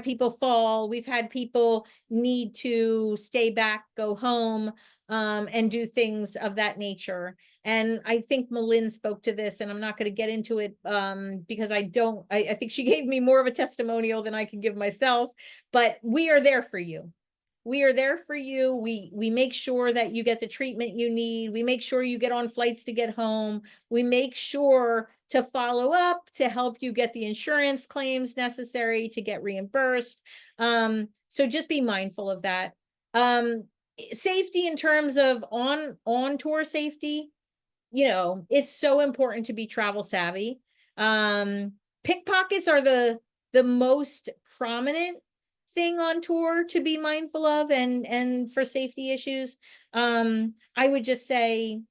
people fall, we've had people need to stay back, go home, and do things of that nature. And I think Malin spoke to this, and I'm not going to get into it because I think she gave me more of a testimonial than I can give myself, but we are there for you. We are there for you. We make sure that you get the treatment you need. We make sure you get on flights to get home. We make sure to follow up to help you get the insurance claims necessary to get reimbursed. So just be mindful of that. Safety in terms of on tour safety, you know, it's so important to be travel savvy. Pickpockets are the most prominent thing on tour to be mindful of, and for safety issues. I would just say,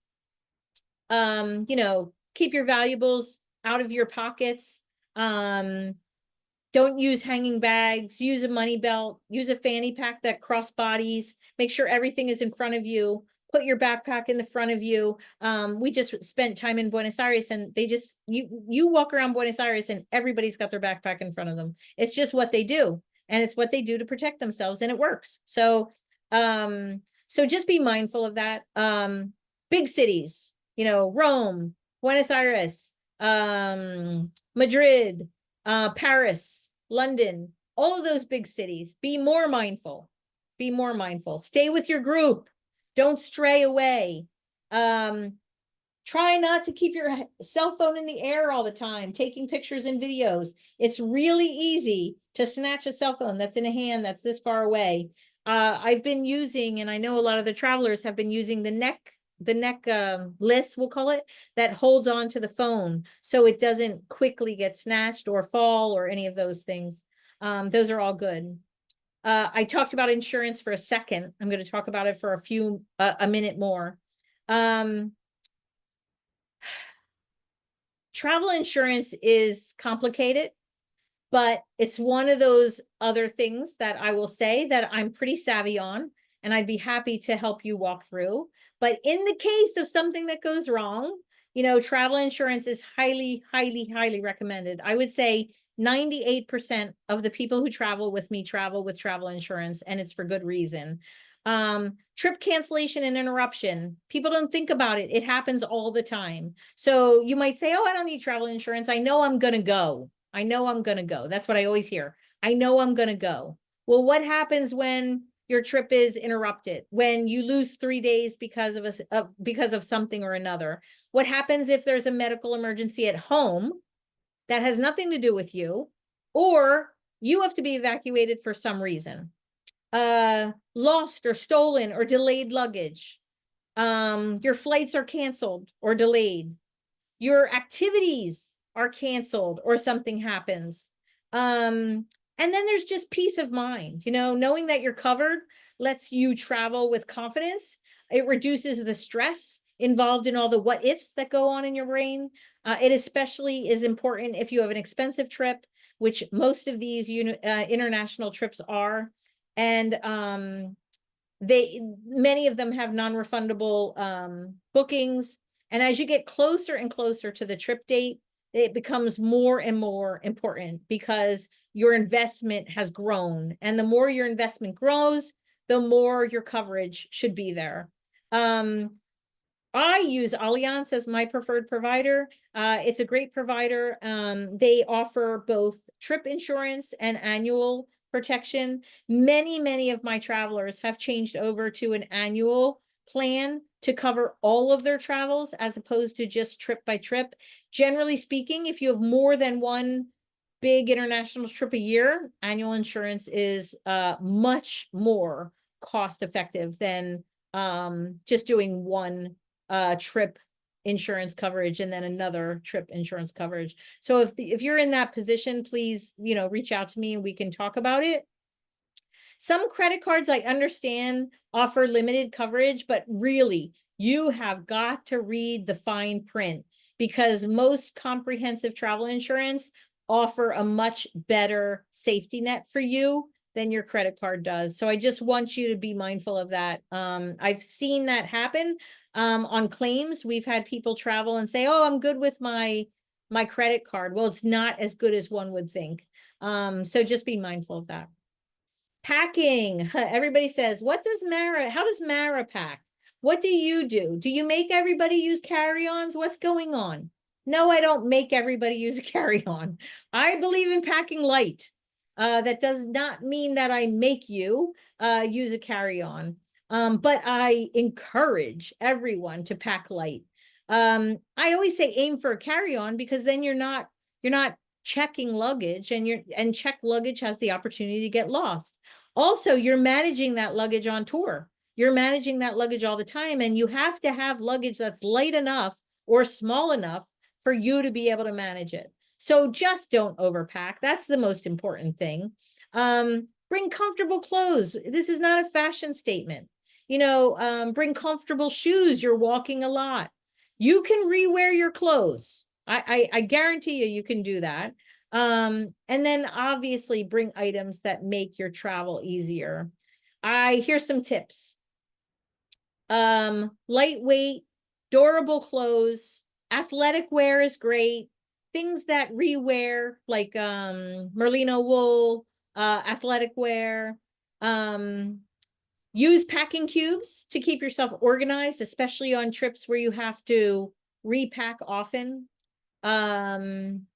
you know, keep your valuables out of your pockets. Don't use hanging bags, use a money belt, use a fanny pack that cross bodies, make sure everything is in front of you, put your backpack in the front of you. We just spent time in Buenos Aires, and they just, you walk around Buenos Aires and everybody's got their backpack in front of them. It's just what they do. And it's what they do to protect themselves, and it works. So, so just be mindful of that. Big cities, you know, Rome, Buenos Aires, Madrid, Paris, London, all of those big cities. Be more mindful. Be more mindful. Stay with your group. Don't stray away. Try not to keep your cell phone in the air all the time, taking pictures and videos. It's really easy to snatch a cell phone that's in a hand that's this far away. I've been using, and I know a lot of the travelers have been using the neck list, we'll call it, that holds on to the phone so it doesn't quickly get snatched or fall or any of those things. Those are all good. I talked about insurance for a second. I'm going to talk about it for a minute more. Travel insurance is complicated, but it's one of those other things that I will say that I'm pretty savvy on, and I'd be happy to help you walk through. But in the case of something that goes wrong, you know, travel insurance is highly, highly, highly recommended. I would say 98% of the people who travel with me travel with travel insurance, and it's for good reason. Trip cancellation and interruption. People don't think about it. It happens all the time. So you might say, oh, I don't need travel insurance. I know I'm going to go. I know I'm going to go. That's what I always hear. I know I'm going to go. Well, what happens when your trip is interrupted, when you lose 3 days because of something or another? What happens if there's a medical emergency at home that has nothing to do with you, or you have to be evacuated for some reason? Lost or stolen or delayed luggage. Your flights are canceled or delayed. your activities are canceled or something happens. And then there's just peace of mind, knowing that you're covered lets you travel with confidence. It reduces the stress involved in all the what ifs that go on in your brain. It especially is important if you have an expensive trip, which most of these international trips are. And many of them have non-refundable bookings. And as you get closer and closer to the trip date, it becomes more and more important because your investment has grown. And the more your investment grows, the more your coverage should be there. I use Allianz as my preferred provider. It's a great provider. They offer both trip insurance and annual protection. Many of my travelers have changed over to an annual plan to cover all of their travels as opposed to just trip by trip. Generally speaking, if you have more than one big international trip a year, annual insurance is much more cost effective than just doing one trip insurance coverage and then another trip insurance coverage. So if you're in that position, please, reach out to me and we can talk about it. Some credit cards, I understand, offer limited coverage, but really, you have got to read the fine print because most comprehensive travel insurance offer a much better safety net for you than your credit card does. So I just want you to be mindful of that. I've seen that happen on claims. We've had people travel and say, oh, I'm good with my credit card. Well, it's not as good as one would think. So just be mindful of that. Packing. Everybody says, how does Marah pack? What do you do? Do you make everybody use carry-ons? What's going on? No, I don't make everybody use a carry-on. I believe in packing light. That does not mean that I make you use a carry-on, but I encourage everyone to pack light. I always say aim for a carry-on because then you're not checking luggage, and checked luggage has the opportunity to get lost. Also, you're managing that luggage on tour. You're managing that luggage all the time, and you have to have luggage that's light enough or small enough for you to be able to manage it. So just don't overpack. That's the most important thing. Bring comfortable clothes. This is not a fashion statement. Bring comfortable shoes. You're walking a lot. You can rewear your clothes. I guarantee you can do that. And then obviously bring items that make your travel easier. Here's some tips. Lightweight, durable clothes, athletic wear is great. Things that rewear like merino wool, athletic wear. Use packing cubes to keep yourself organized, especially on trips where you have to repack often. Plan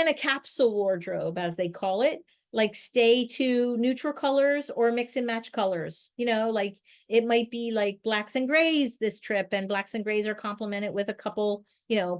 a capsule wardrobe, as they call it, like stay to neutral colors or mix and match colors. Like it might be like blacks and grays this trip, and blacks and grays are complemented with a couple,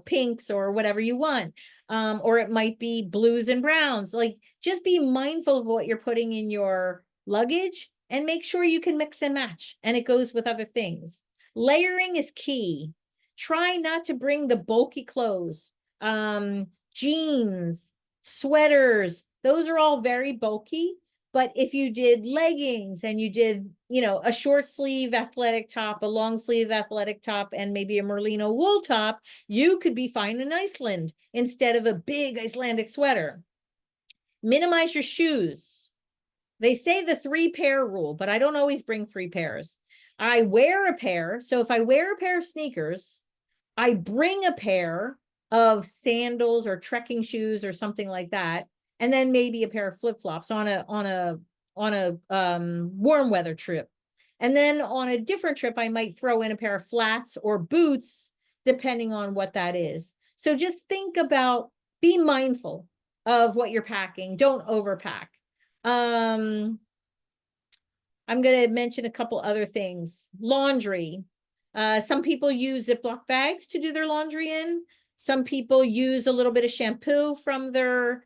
pinks or whatever you want. Or it might be blues and browns. Like just be mindful of what you're putting in your luggage and make sure you can mix and match, and it goes with other things. Layering is key. Try not to bring the bulky clothes. Jeans, sweaters, those are all very bulky. But if you did leggings and you did, a short sleeve athletic top, a long sleeve athletic top, and maybe a merino wool top, you could be fine in Iceland instead of a big Icelandic sweater. Minimize your shoes. They say the 3-pair rule, but I don't always bring 3 pairs. I wear a pair. So if I wear a pair of sneakers, I bring a pair of sandals or trekking shoes or something like that, and then maybe a pair of flip-flops on a warm weather trip. And then on a different trip, I might throw in a pair of flats or boots, depending on what that is. So just think about, be mindful of what you're packing. Don't overpack. I'm going to mention a couple other things. Laundry. Some people use Ziploc bags to do their laundry in. Some people use a little bit of shampoo from the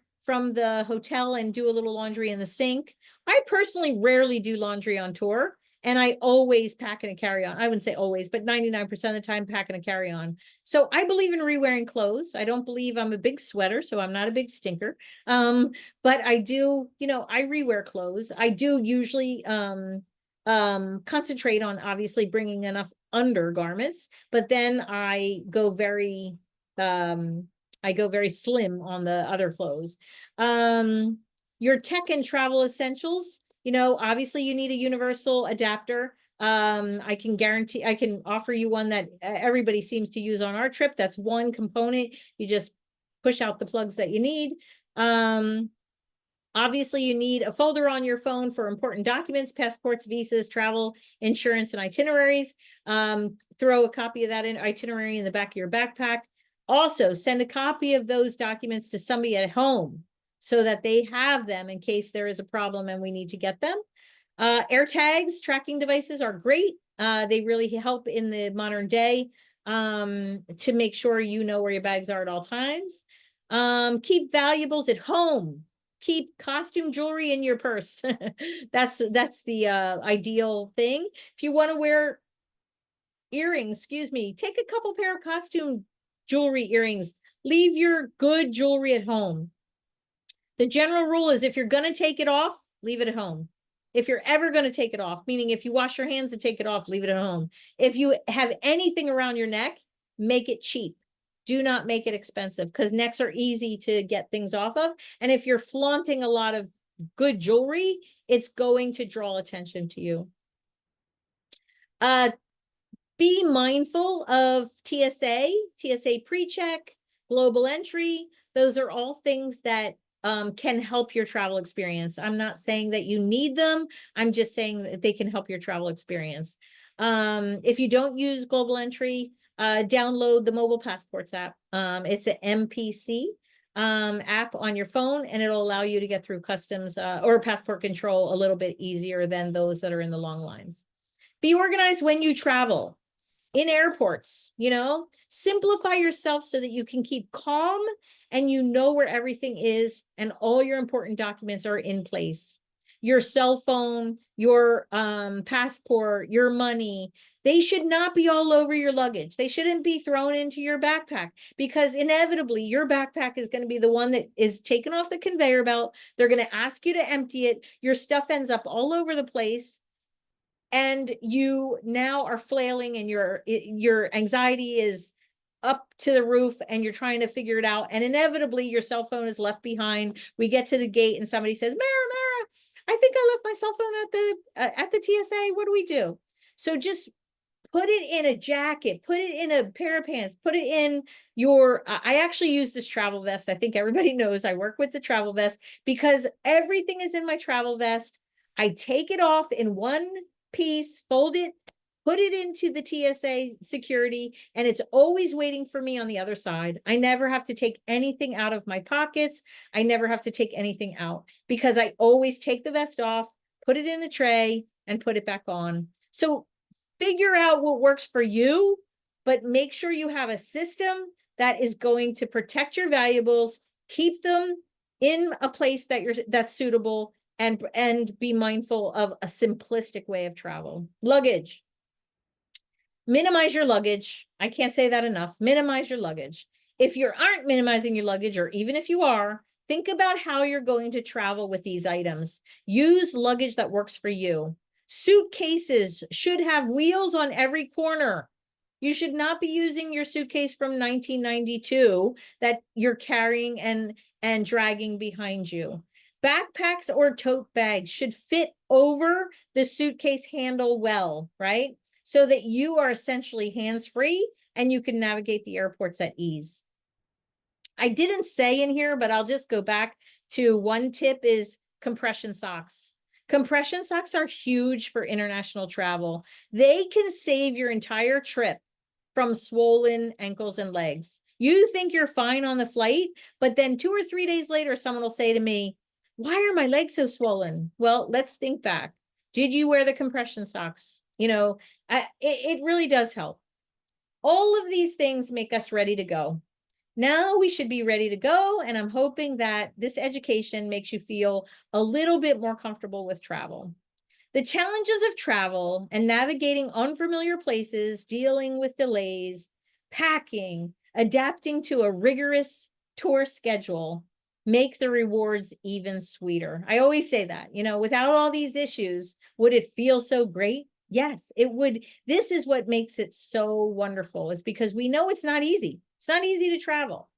hotel and do a little laundry in the sink. I personally rarely do laundry on tour And I always pack in a carry-on. I wouldn't say always, but 99% of the time pack in a carry-on. So I believe in re-wearing clothes. I don't believe I'm a big sweater, so I'm not a big stinker. But I do, I rewear clothes. I do usually concentrate on obviously bringing enough undergarments, but then I go very slim on the other clothes. Your tech and travel essentials, obviously you need a universal adapter. I can offer you one that everybody seems to use on our trip. That's one component. You just push out the plugs that you need. Obviously, you need a folder on your phone for important documents, passports, visas, travel, insurance, and itineraries. Throw a copy of that itinerary in the back of your backpack. Also, send a copy of those documents to somebody at home so that they have them in case there is a problem and we need to get them. Air tags, tracking devices are great. They really help in the modern day to make sure you know where your bags are at all times. Keep valuables at home. Keep costume jewelry in your purse. That's the ideal thing. If you want to wear earrings, take a couple pair of costume jewelry earrings. Leave your good jewelry at home. The general rule is if you're going to take it off, leave it at home. If you're ever going to take it off, meaning if you wash your hands and take it off, leave it at home. If you have anything around your neck, make it cheap. Do not make it expensive because necks are easy to get things off of. And if you're flaunting a lot of good jewelry, it's going to draw attention to you. Be mindful of TSA pre-check, global entry. Those are all things that can help your travel experience. I'm not saying that you need them. I'm just saying that they can help your travel experience. If you don't use global entry, download the mobile passports app. It's an MPC app on your phone, and it'll allow you to get through customs or passport control a little bit easier than those that are in the long lines. Be organized when you travel. In airports, simplify yourself so that you can keep calm and you know where everything is and all your important documents are in place. Your cell phone, your passport, your money, they should not be all over your luggage. They shouldn't be thrown into your backpack because inevitably your backpack is going to be the one that is taken off the conveyor belt. They're going to ask you to empty it. Your stuff ends up all over the place. And you now are flailing and your anxiety is up to the roof and you're trying to figure it out. And inevitably your cell phone is left behind. We get to the gate and somebody says, Marah, I think I left my cell phone at the TSA. What do we do? So just put it in a jacket, put it in a pair of pants, put it in your, I actually use this travel vest. I think everybody knows I work with the travel vest because everything is in my travel vest. I take it off in one piece, fold it, put it into the TSA security, and it's always waiting for me on the other side. I never have to take anything out of my pockets. I never have to take anything out because I always take the vest off, put it in the tray, and put it back on. So figure out what works for you, but make sure you have a system that is going to protect your valuables, keep them in a place that's suitable, and be mindful of a simplistic way of travel. Luggage. Minimize your luggage. I can't say that enough. Minimize your luggage. If you aren't minimizing your luggage, or even if you are, think about how you're going to travel with these items. Use luggage that works for you. Suitcases should have wheels on every corner. You should not be using your suitcase from 1992 that you're carrying and dragging behind you. Backpacks or tote bags should fit over the suitcase handle well, right? So that you are essentially hands-free and you can navigate the airports at ease. I didn't say in here, but I'll just go back to one tip is compression socks. Compression socks are huge for international travel. They can save your entire trip from swollen ankles and legs. You think you're fine on the flight, but then 2 or 3 days later, someone will say to me, why are my legs so swollen? Well, let's think back. Did you wear the compression socks? It really does help. All of these things make us ready to go. Now we should be ready to go. And I'm hoping that this education makes you feel a little bit more comfortable with travel. The challenges of travel and navigating unfamiliar places, dealing with delays, packing, adapting to a rigorous tour schedule make the rewards even sweeter. I always say that, you know, without all these issues, would it feel so great? Yes, it would. This is what makes it so wonderful, is because we know it's not easy. It's not easy to travel.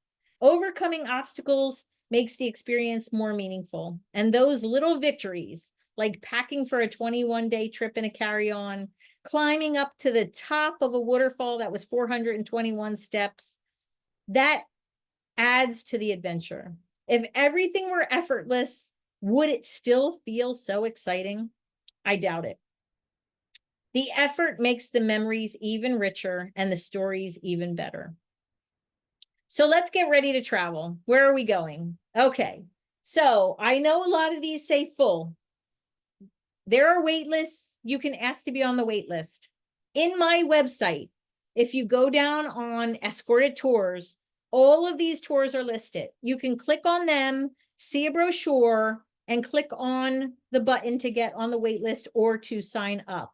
Overcoming obstacles makes the experience more meaningful. And those little victories, like packing for a 21-day trip in a carry-on, climbing up to the top of a waterfall that was 421 steps, that adds to the adventure. If everything were effortless, would it still feel so exciting? I doubt it. The effort makes the memories even richer and the stories even better. So let's get ready to travel. Where are we going? Okay, so I know a lot of these say full. There are wait lists. You can ask to be on the wait list. In my website, if you go down on escorted tours, all of these tours are listed. You can click on them, see a brochure, and click on the button to get on the wait list or to sign up.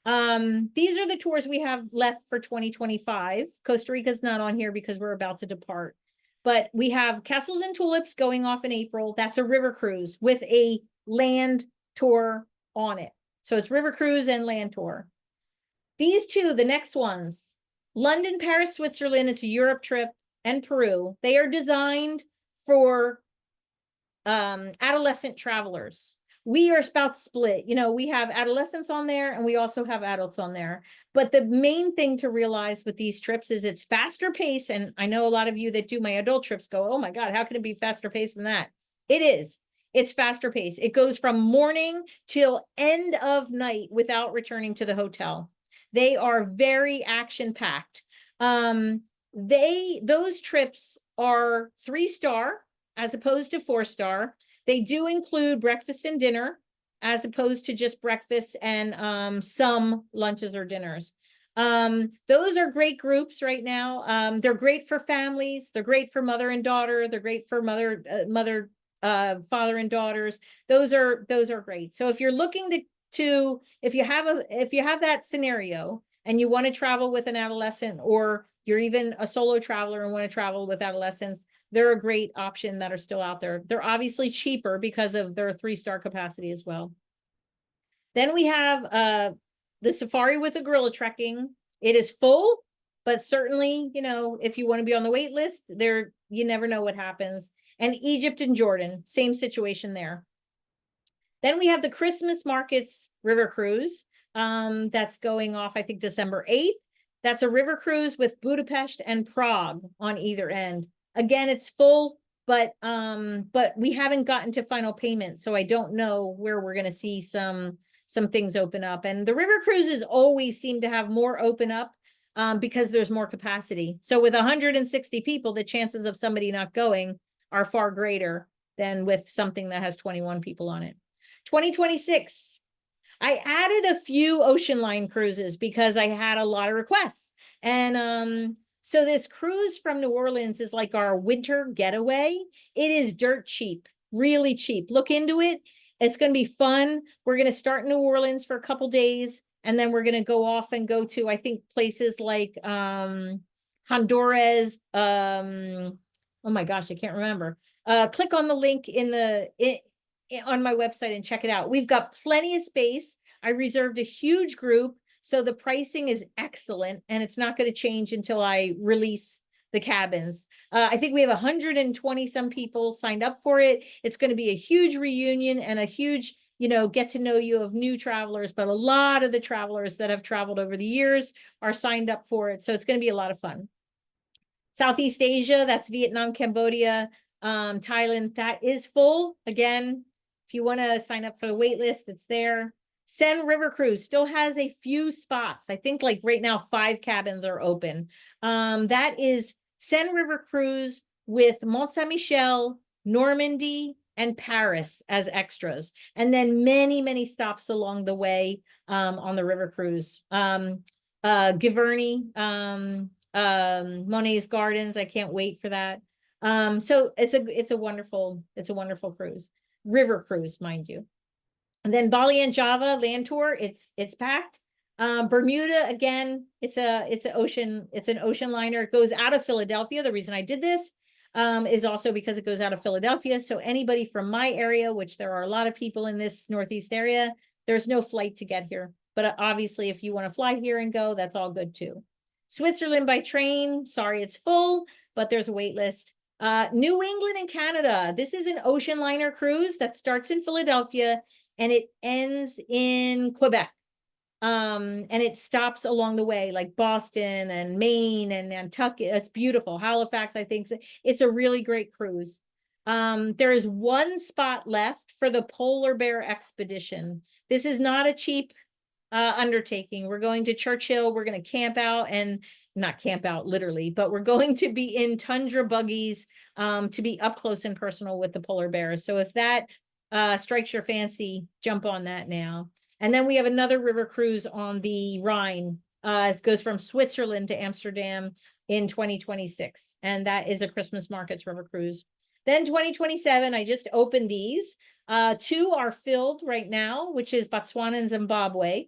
These are the tours we have left for 2025. Costa Rica's not on here because we're about to depart. But we have Castles and Tulips going off in April. That's a river cruise with a land tour on it. So it's river cruise and land tour. These two, the next ones, London, Paris, Switzerland, it's a Europe trip, and Peru. They are designed for adolescent travelers. We are about split. You know, we have adolescents on there and we also have adults on there. But the main thing to realize with these trips is it's faster pace. And I know a lot of you that do my adult trips go, oh my God, how can it be faster pace than that? It is. It's faster pace. It goes from morning till end of night without returning to the hotel. They are very action packed. Those trips are 3-star as opposed to 4-star. They do include breakfast and dinner as opposed to just breakfast and some lunches or dinners. Those are great groups right now. They're great for families. They're great for mother and daughter. They're great for father and daughters. Those are great. So if you're looking if you have that scenario and you want to travel with an adolescent, or you're even a solo traveler and want to travel with adolescents, they're a great option that are still out there. They're obviously cheaper because of their 3-star capacity as well. Then we have the safari with the gorilla trekking. It is full, but certainly, you know, if you want to be on the wait list, you never know what happens. And Egypt and Jordan, same situation there. Then we have the Christmas Markets River Cruise. That's going off, I think, December 8th. That's a river cruise with Budapest and Prague on either end. Again, it's full, but we haven't gotten to final payment, so I don't know where we're going to see some things open up. And the river cruises always seem to have more open up because there's more capacity. So with 160 people, the chances of somebody not going are far greater than with something that has 21 people on it. 2026. I added a few ocean line cruises because I had a lot of requests. And so this cruise from New Orleans is like our winter getaway. It is dirt cheap, really cheap. Look into it. It's going to be fun. We're going to start in New Orleans for a couple days, and then we're going to go off and go to, I think, places like Honduras. Oh my gosh, I can't remember. Click on the link on my website and check it out. We've got plenty of space. I reserved a huge group, so the pricing is excellent, and it's not going to change until I release the cabins. I think we have 120 some people signed up for it. It's going to be a huge reunion and a huge, you know, get to know you of new travelers, but a lot of the travelers that have traveled over the years are signed up for it. So it's going to be a lot of fun. Southeast Asia, that's Vietnam, Cambodia, Thailand, that is full. Again, if you want to sign up for the wait list, it's there. Seine River Cruise still has a few spots. I think like right now, 5 cabins are open. That is Seine River Cruise with Mont Saint-Michel, Normandy, and Paris as extras. And then many, many stops along the way on the river cruise. Giverny, Monet's Gardens. I can't wait for that. So it's a wonderful cruise. River cruise, mind you. And then Bali and Java land tour, it's packed. Bermuda, again, it's an ocean liner. It goes out of Philadelphia. The reason I did this is also because it goes out of Philadelphia. So anybody from my area, which there are a lot of people in this Northeast area, there's no flight to get here. But obviously, if you want to fly here and go, that's all good too. Switzerland by train, sorry, it's full, but there's a wait list. New England and Canada. This is an ocean liner cruise that starts in Philadelphia and it ends in Quebec. And it stops along the way, like Boston and Maine and Nantucket. It's beautiful. Halifax, I think it's a really great cruise. There is one spot left for the polar bear expedition. This is not a cheap undertaking. We're going to Churchill. We're going to camp out, and not camp out literally, but we're going to be in tundra buggies to be up close and personal with the polar bears. So if that strikes your fancy, jump on that now. And then we have another river cruise on the Rhine. It goes from Switzerland to Amsterdam in 2026. And that is a Christmas markets river cruise. Then 2027, I just opened these. 2 are filled right now, which is Botswana and Zimbabwe,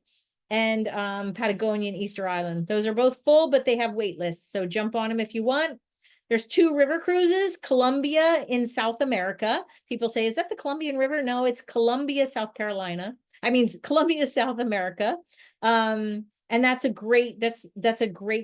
and Patagonia and Easter Island. Those are both full, but they have wait lists. So jump on them if you want. There's 2 river cruises, Columbia in South America. People say, is that the Columbian River? No, it's Columbia, South Carolina. I mean, Columbia, South America. And that's a great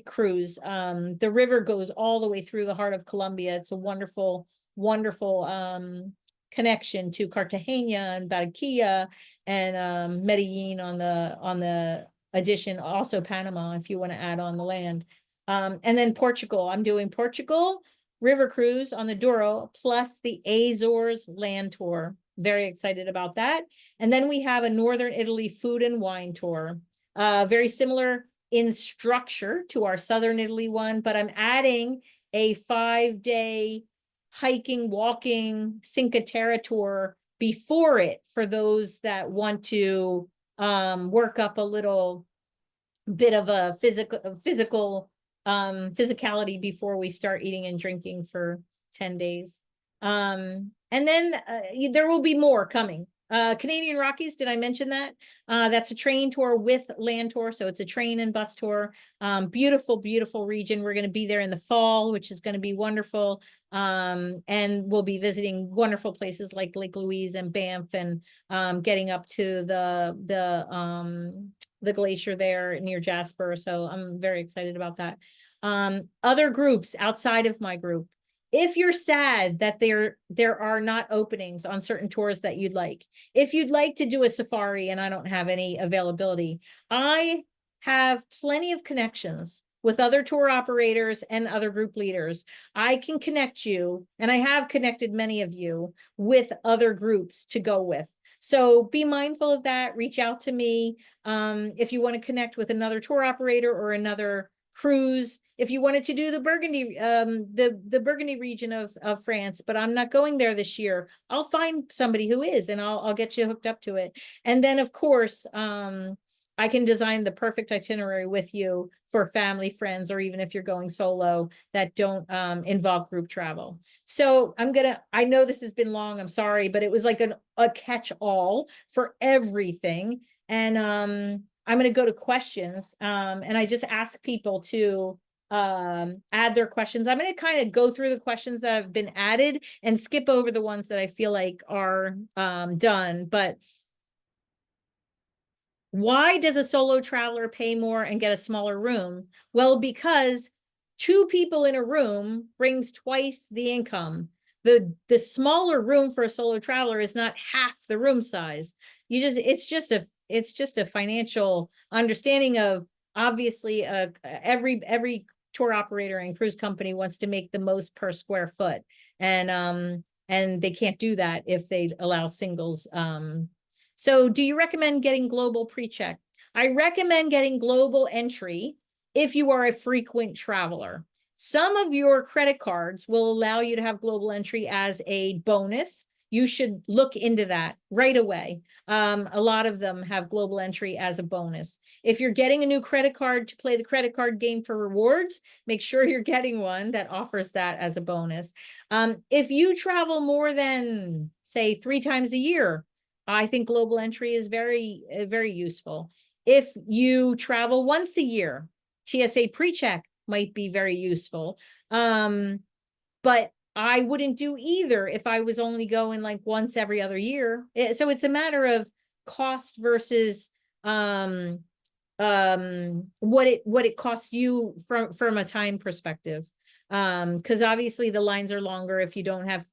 cruise. The river goes all the way through the heart of Colombia. It's a wonderful, wonderful connection to Cartagena and Barranquilla and Medellin on the addition, also Panama, if you want to add on the land. And then Portugal, I'm doing Portugal river cruise on the Douro plus the Azores land tour. Very excited about that. And then we have a Northern Italy food and wine tour, very similar in structure to our Southern Italy one, but I'm adding a 5-day hiking, walking Cinque Terre tour before it for those that want to work up a little bit of a physicality before we start eating and drinking for 10 days. And then there will be more coming. Canadian Rockies, did I mention that? That's a train tour with land tour. So it's a train and bus tour. Beautiful, beautiful region. We're going to be there in the fall, which is going to be wonderful. And we'll be visiting wonderful places like Lake Louise and Banff and getting up to the glacier there near Jasper. So I'm very excited about that. Other groups outside of my group. If you're sad that there are not openings on certain tours that you'd like, if you'd like to do a safari and I don't have any availability, I have plenty of connections with other tour operators and other group leaders. I can connect you, and I have connected many of you with other groups to go with. So be mindful of that. Reach out to me if you want to connect with another tour operator or another cruise. If you wanted to do the Burgundy, the Burgundy region of France, but I'm not going there this year, I'll find somebody who is, and I'll get you hooked up to it. And then of course, I can design the perfect itinerary with you for family, friends, or even if you're going solo that don't involve group travel. So I know this has been long, I'm sorry, but it was like a catch-all for everything. And I'm going to go to questions, and I just ask people to add their questions. I'm going to kind of go through the questions that have been added and skip over the ones that I feel like are done. But why does a solo traveler pay more and get a smaller room? Well, because 2 people in a room brings twice the income. The smaller room for a solo traveler is not half the room size. It's just a financial understanding of, obviously, every tour operator and cruise company wants to make the most per square foot, and they can't do that if they allow singles. So do you recommend getting global pre-check? I recommend getting global entry if you are a frequent traveler. Some of your credit cards will allow you to have global entry as a bonus. You should look into that right away. A lot of them have global entry as a bonus. If you're getting a new credit card to play the credit card game for rewards, make sure you're getting one that offers that as a bonus. If you travel more than, say, 3 times a year, I think global entry is very, very useful. If you travel once a year, TSA pre-check might be very useful. But I wouldn't do either if I was only going like once every other year. So it's a matter of cost versus what it costs you from a time perspective. Because obviously the lines are longer if you don't have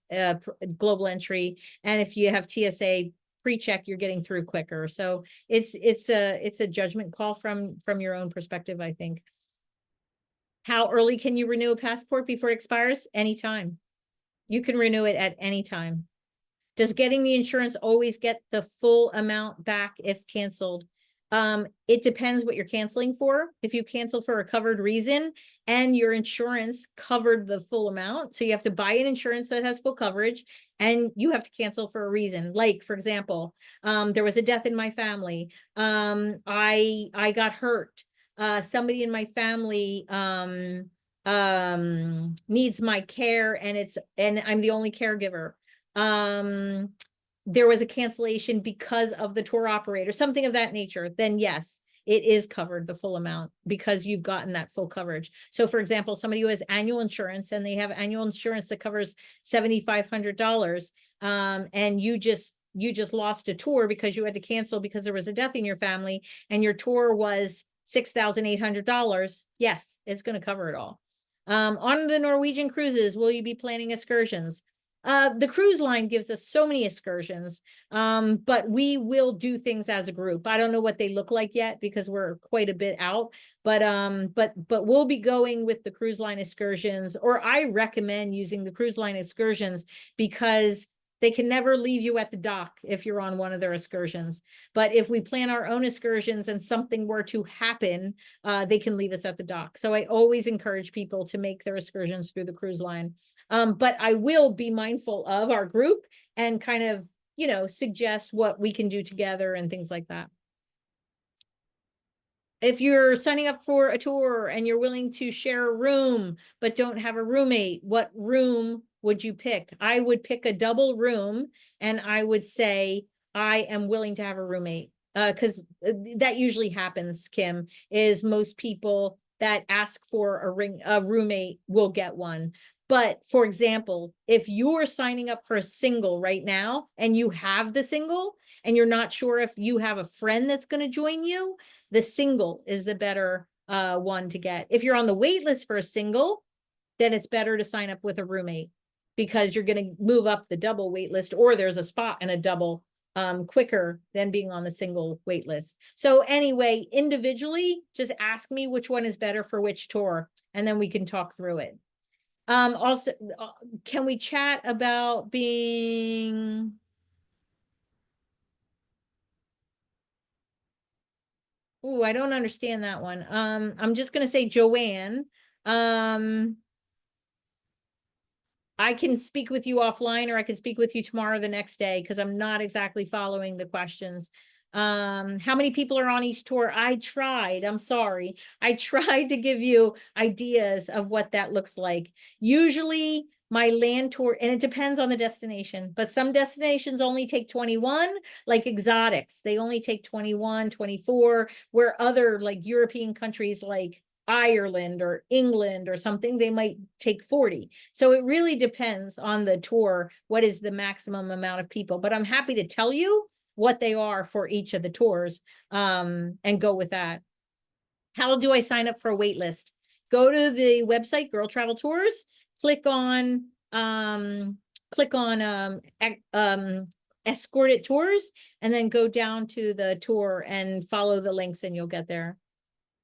global entry, and if you have TSA pre-check, you're getting through quicker. So it's a judgment call from your own perspective, I think. How early can you renew a passport before it expires? Anytime. You can renew it at any time. Does getting the insurance always get the full amount back if canceled? It depends what you're canceling for. If you cancel for a covered reason and your insurance covered the full amount, so you have to buy an insurance that has full coverage and you have to cancel for a reason. Like, for example, there was a death in my family. I got hurt. Somebody in my family needs my care, and I'm the only caregiver. There was a cancellation because of the tour operator, something of that nature, then yes, it is covered the full amount because you've gotten that full coverage. So for example, somebody who has annual insurance and they have annual insurance that covers $7,500, and you just lost a tour because you had to cancel because there was a death in your family and your tour was $6,800. Yes, it's going to cover it all. On the Norwegian cruises, will you be planning excursions? The cruise line gives us so many excursions, but we will do things as a group. I don't know what they look like yet because we're quite a bit out, but we'll be going with the cruise line excursions, or I recommend using the cruise line excursions because they can never leave you at the dock if you're on one of their excursions. But if we plan our own excursions and something were to happen, they can leave us at the dock. So I always encourage people to make their excursions through the cruise line. But I will be mindful of our group and kind of, suggest what we can do together and things like that. If you're signing up for a tour and you're willing to share a room, but don't have a roommate, what room would you pick? I would pick a double room, and I would say, I am willing to have a roommate. Because that usually happens, Kim, is most people that ask for a roommate will get one. But for example, if you're signing up for a single right now and you have the single and you're not sure if you have a friend that's going to join you, the single is the better one to get. If you're on the wait list for a single, then it's better to sign up with a roommate because you're going to move up the double wait list, or there's a spot in a double quicker than being on the single wait list. So anyway, individually, just ask me which one is better for which tour, and then we can talk through it. Also, can we chat about being... Ooh, I don't understand that one. I'm just going to say Joanne. I can speak with you offline, or I can speak with you tomorrow or the next day, because I'm not exactly following the questions. How many people are on each tour? I'm sorry. I tried to give you ideas of what that looks like. Usually my land tour, and it depends on the destination, but some destinations only take 21, like exotics. They only take 21, 24, where other like European countries like Ireland or England or something, they might take 40. So it really depends on the tour, what is the maximum amount of people, but I'm happy to tell you what they are for each of the tours, and go with that. How do I sign up for a wait list? Go to the website, Girl Travel Tours, click on escorted tours, and then go down to the tour and follow the links and you'll get there.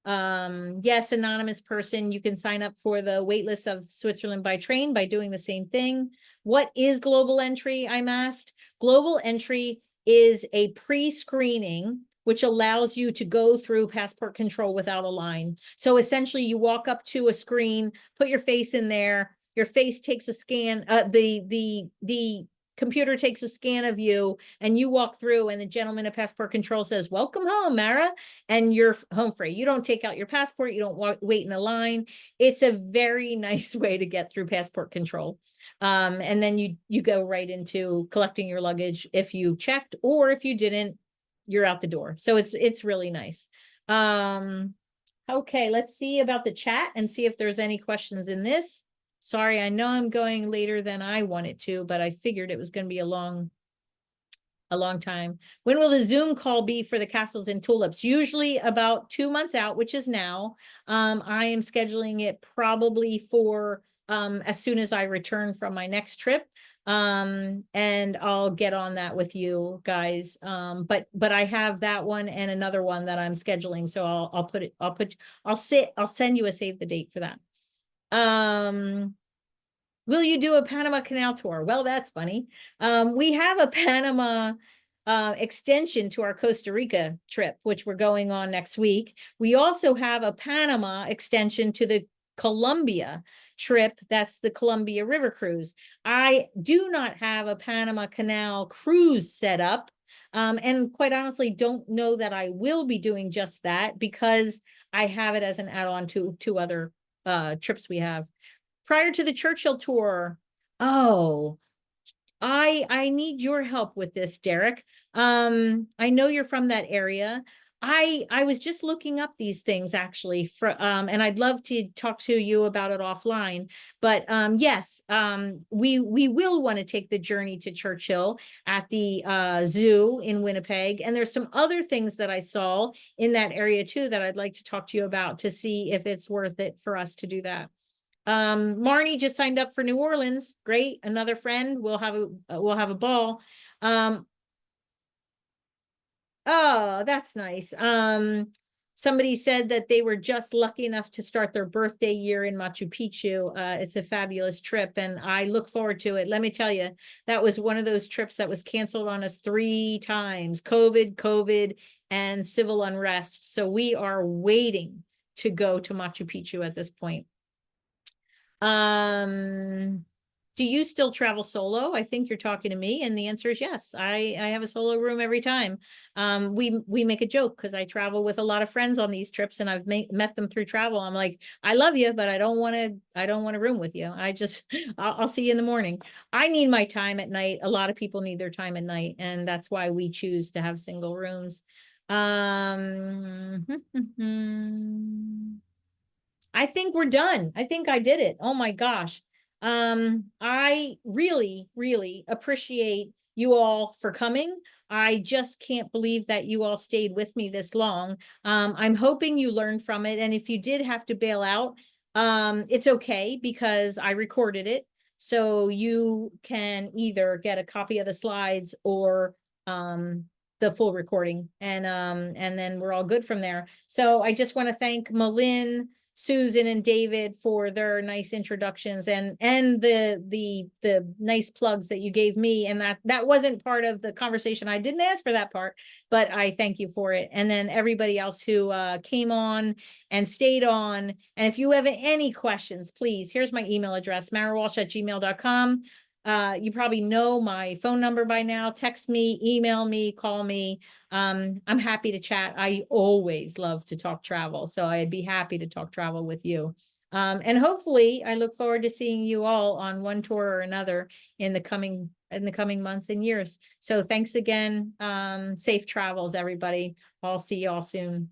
Yes, anonymous person, you can sign up for the waitlist of Switzerland by train by doing the same thing. What is global entry? I'm asked. Global entry is a pre-screening which allows you to go through passport control without a line. So essentially you walk up to a screen, put your face in there, your face takes a scan, the computer takes a scan of you and you walk through and the gentleman at passport control says, welcome home, Marah, and you're home free. You don't take out your passport. You don't wait in a line. It's a very nice way to get through passport control. And then you go right into collecting your luggage if you checked, or if you didn't, you're out the door. So it's really nice. Okay, let's see about the chat and see if there's any questions in this. Sorry, I know I'm going later than I wanted to, but I figured it was going to be a long time. When will the Zoom call be for the castles and tulips? Usually about 2 months out, which is now. I am scheduling it probably for as soon as I return from my next trip. And I'll get on that with you guys. But I have that one and another one that I'm scheduling. So I'll send you a save the date for that. Will you do a Panama Canal tour? Well, that's funny. We have a Panama extension to our Costa Rica trip, which we're going on next week. We also have a Panama extension to the Colombia trip. That's the Columbia River Cruise. I do not have a Panama Canal cruise set up. And quite honestly, don't know that I will be doing just that, because I have it as an add-on to two other trips we have. Prior to the Churchill tour, oh, I need your help with this, Derek. I know you're from that area. I was just looking up these things actually and I'd love to talk to you about it offline. But yes, we will want to take the journey to Churchill at the zoo in Winnipeg. And there's some other things that I saw in that area too that I'd like to talk to you about to see if it's worth it for us to do that. Marnie just signed up for New Orleans. Great. Another friend. We'll have a ball. Oh, that's nice. Somebody said that they were just lucky enough to start their birthday year in Machu Picchu. It's a fabulous trip and I look forward to it. Let me tell you, that was one of those trips that was canceled on us 3 times, COVID, and civil unrest. So we are waiting to go to Machu Picchu at this point. Do you still travel solo? I think you're talking to me, and the answer is yes. I have a solo room every time. We make a joke because I travel with a lot of friends on these trips, and I've met them through travel. I'm like, I love you, but I don't want to room with you. I'll see you in the morning. I need my time at night. A lot of people need their time at night, and that's why we choose to have single rooms. I think we're done. I think I did it. Oh my gosh. I really, really appreciate you all for coming. I just can't believe that you all stayed with me this long. I'm hoping you learned from it. And if you did have to bail out, it's okay because I recorded it. So you can either get a copy of the slides or the full recording. And then we're all good from there. So I just want to thank Malin, Susan, and David for their nice introductions and the nice plugs that you gave me. And that wasn't part of the conversation. I didn't ask for that part, but I thank you for it. And then everybody else who came on and stayed on. And if you have any questions, please, here's my email address, marahwalsh@gmail.com. You probably know my phone number by now. Text me, email me, call me. I'm happy to chat. I always love to talk travel, so I'd be happy to talk travel with you. And hopefully I look forward to seeing you all on one tour or another in the coming months and years. So thanks again. Safe travels, everybody. I'll see you all soon.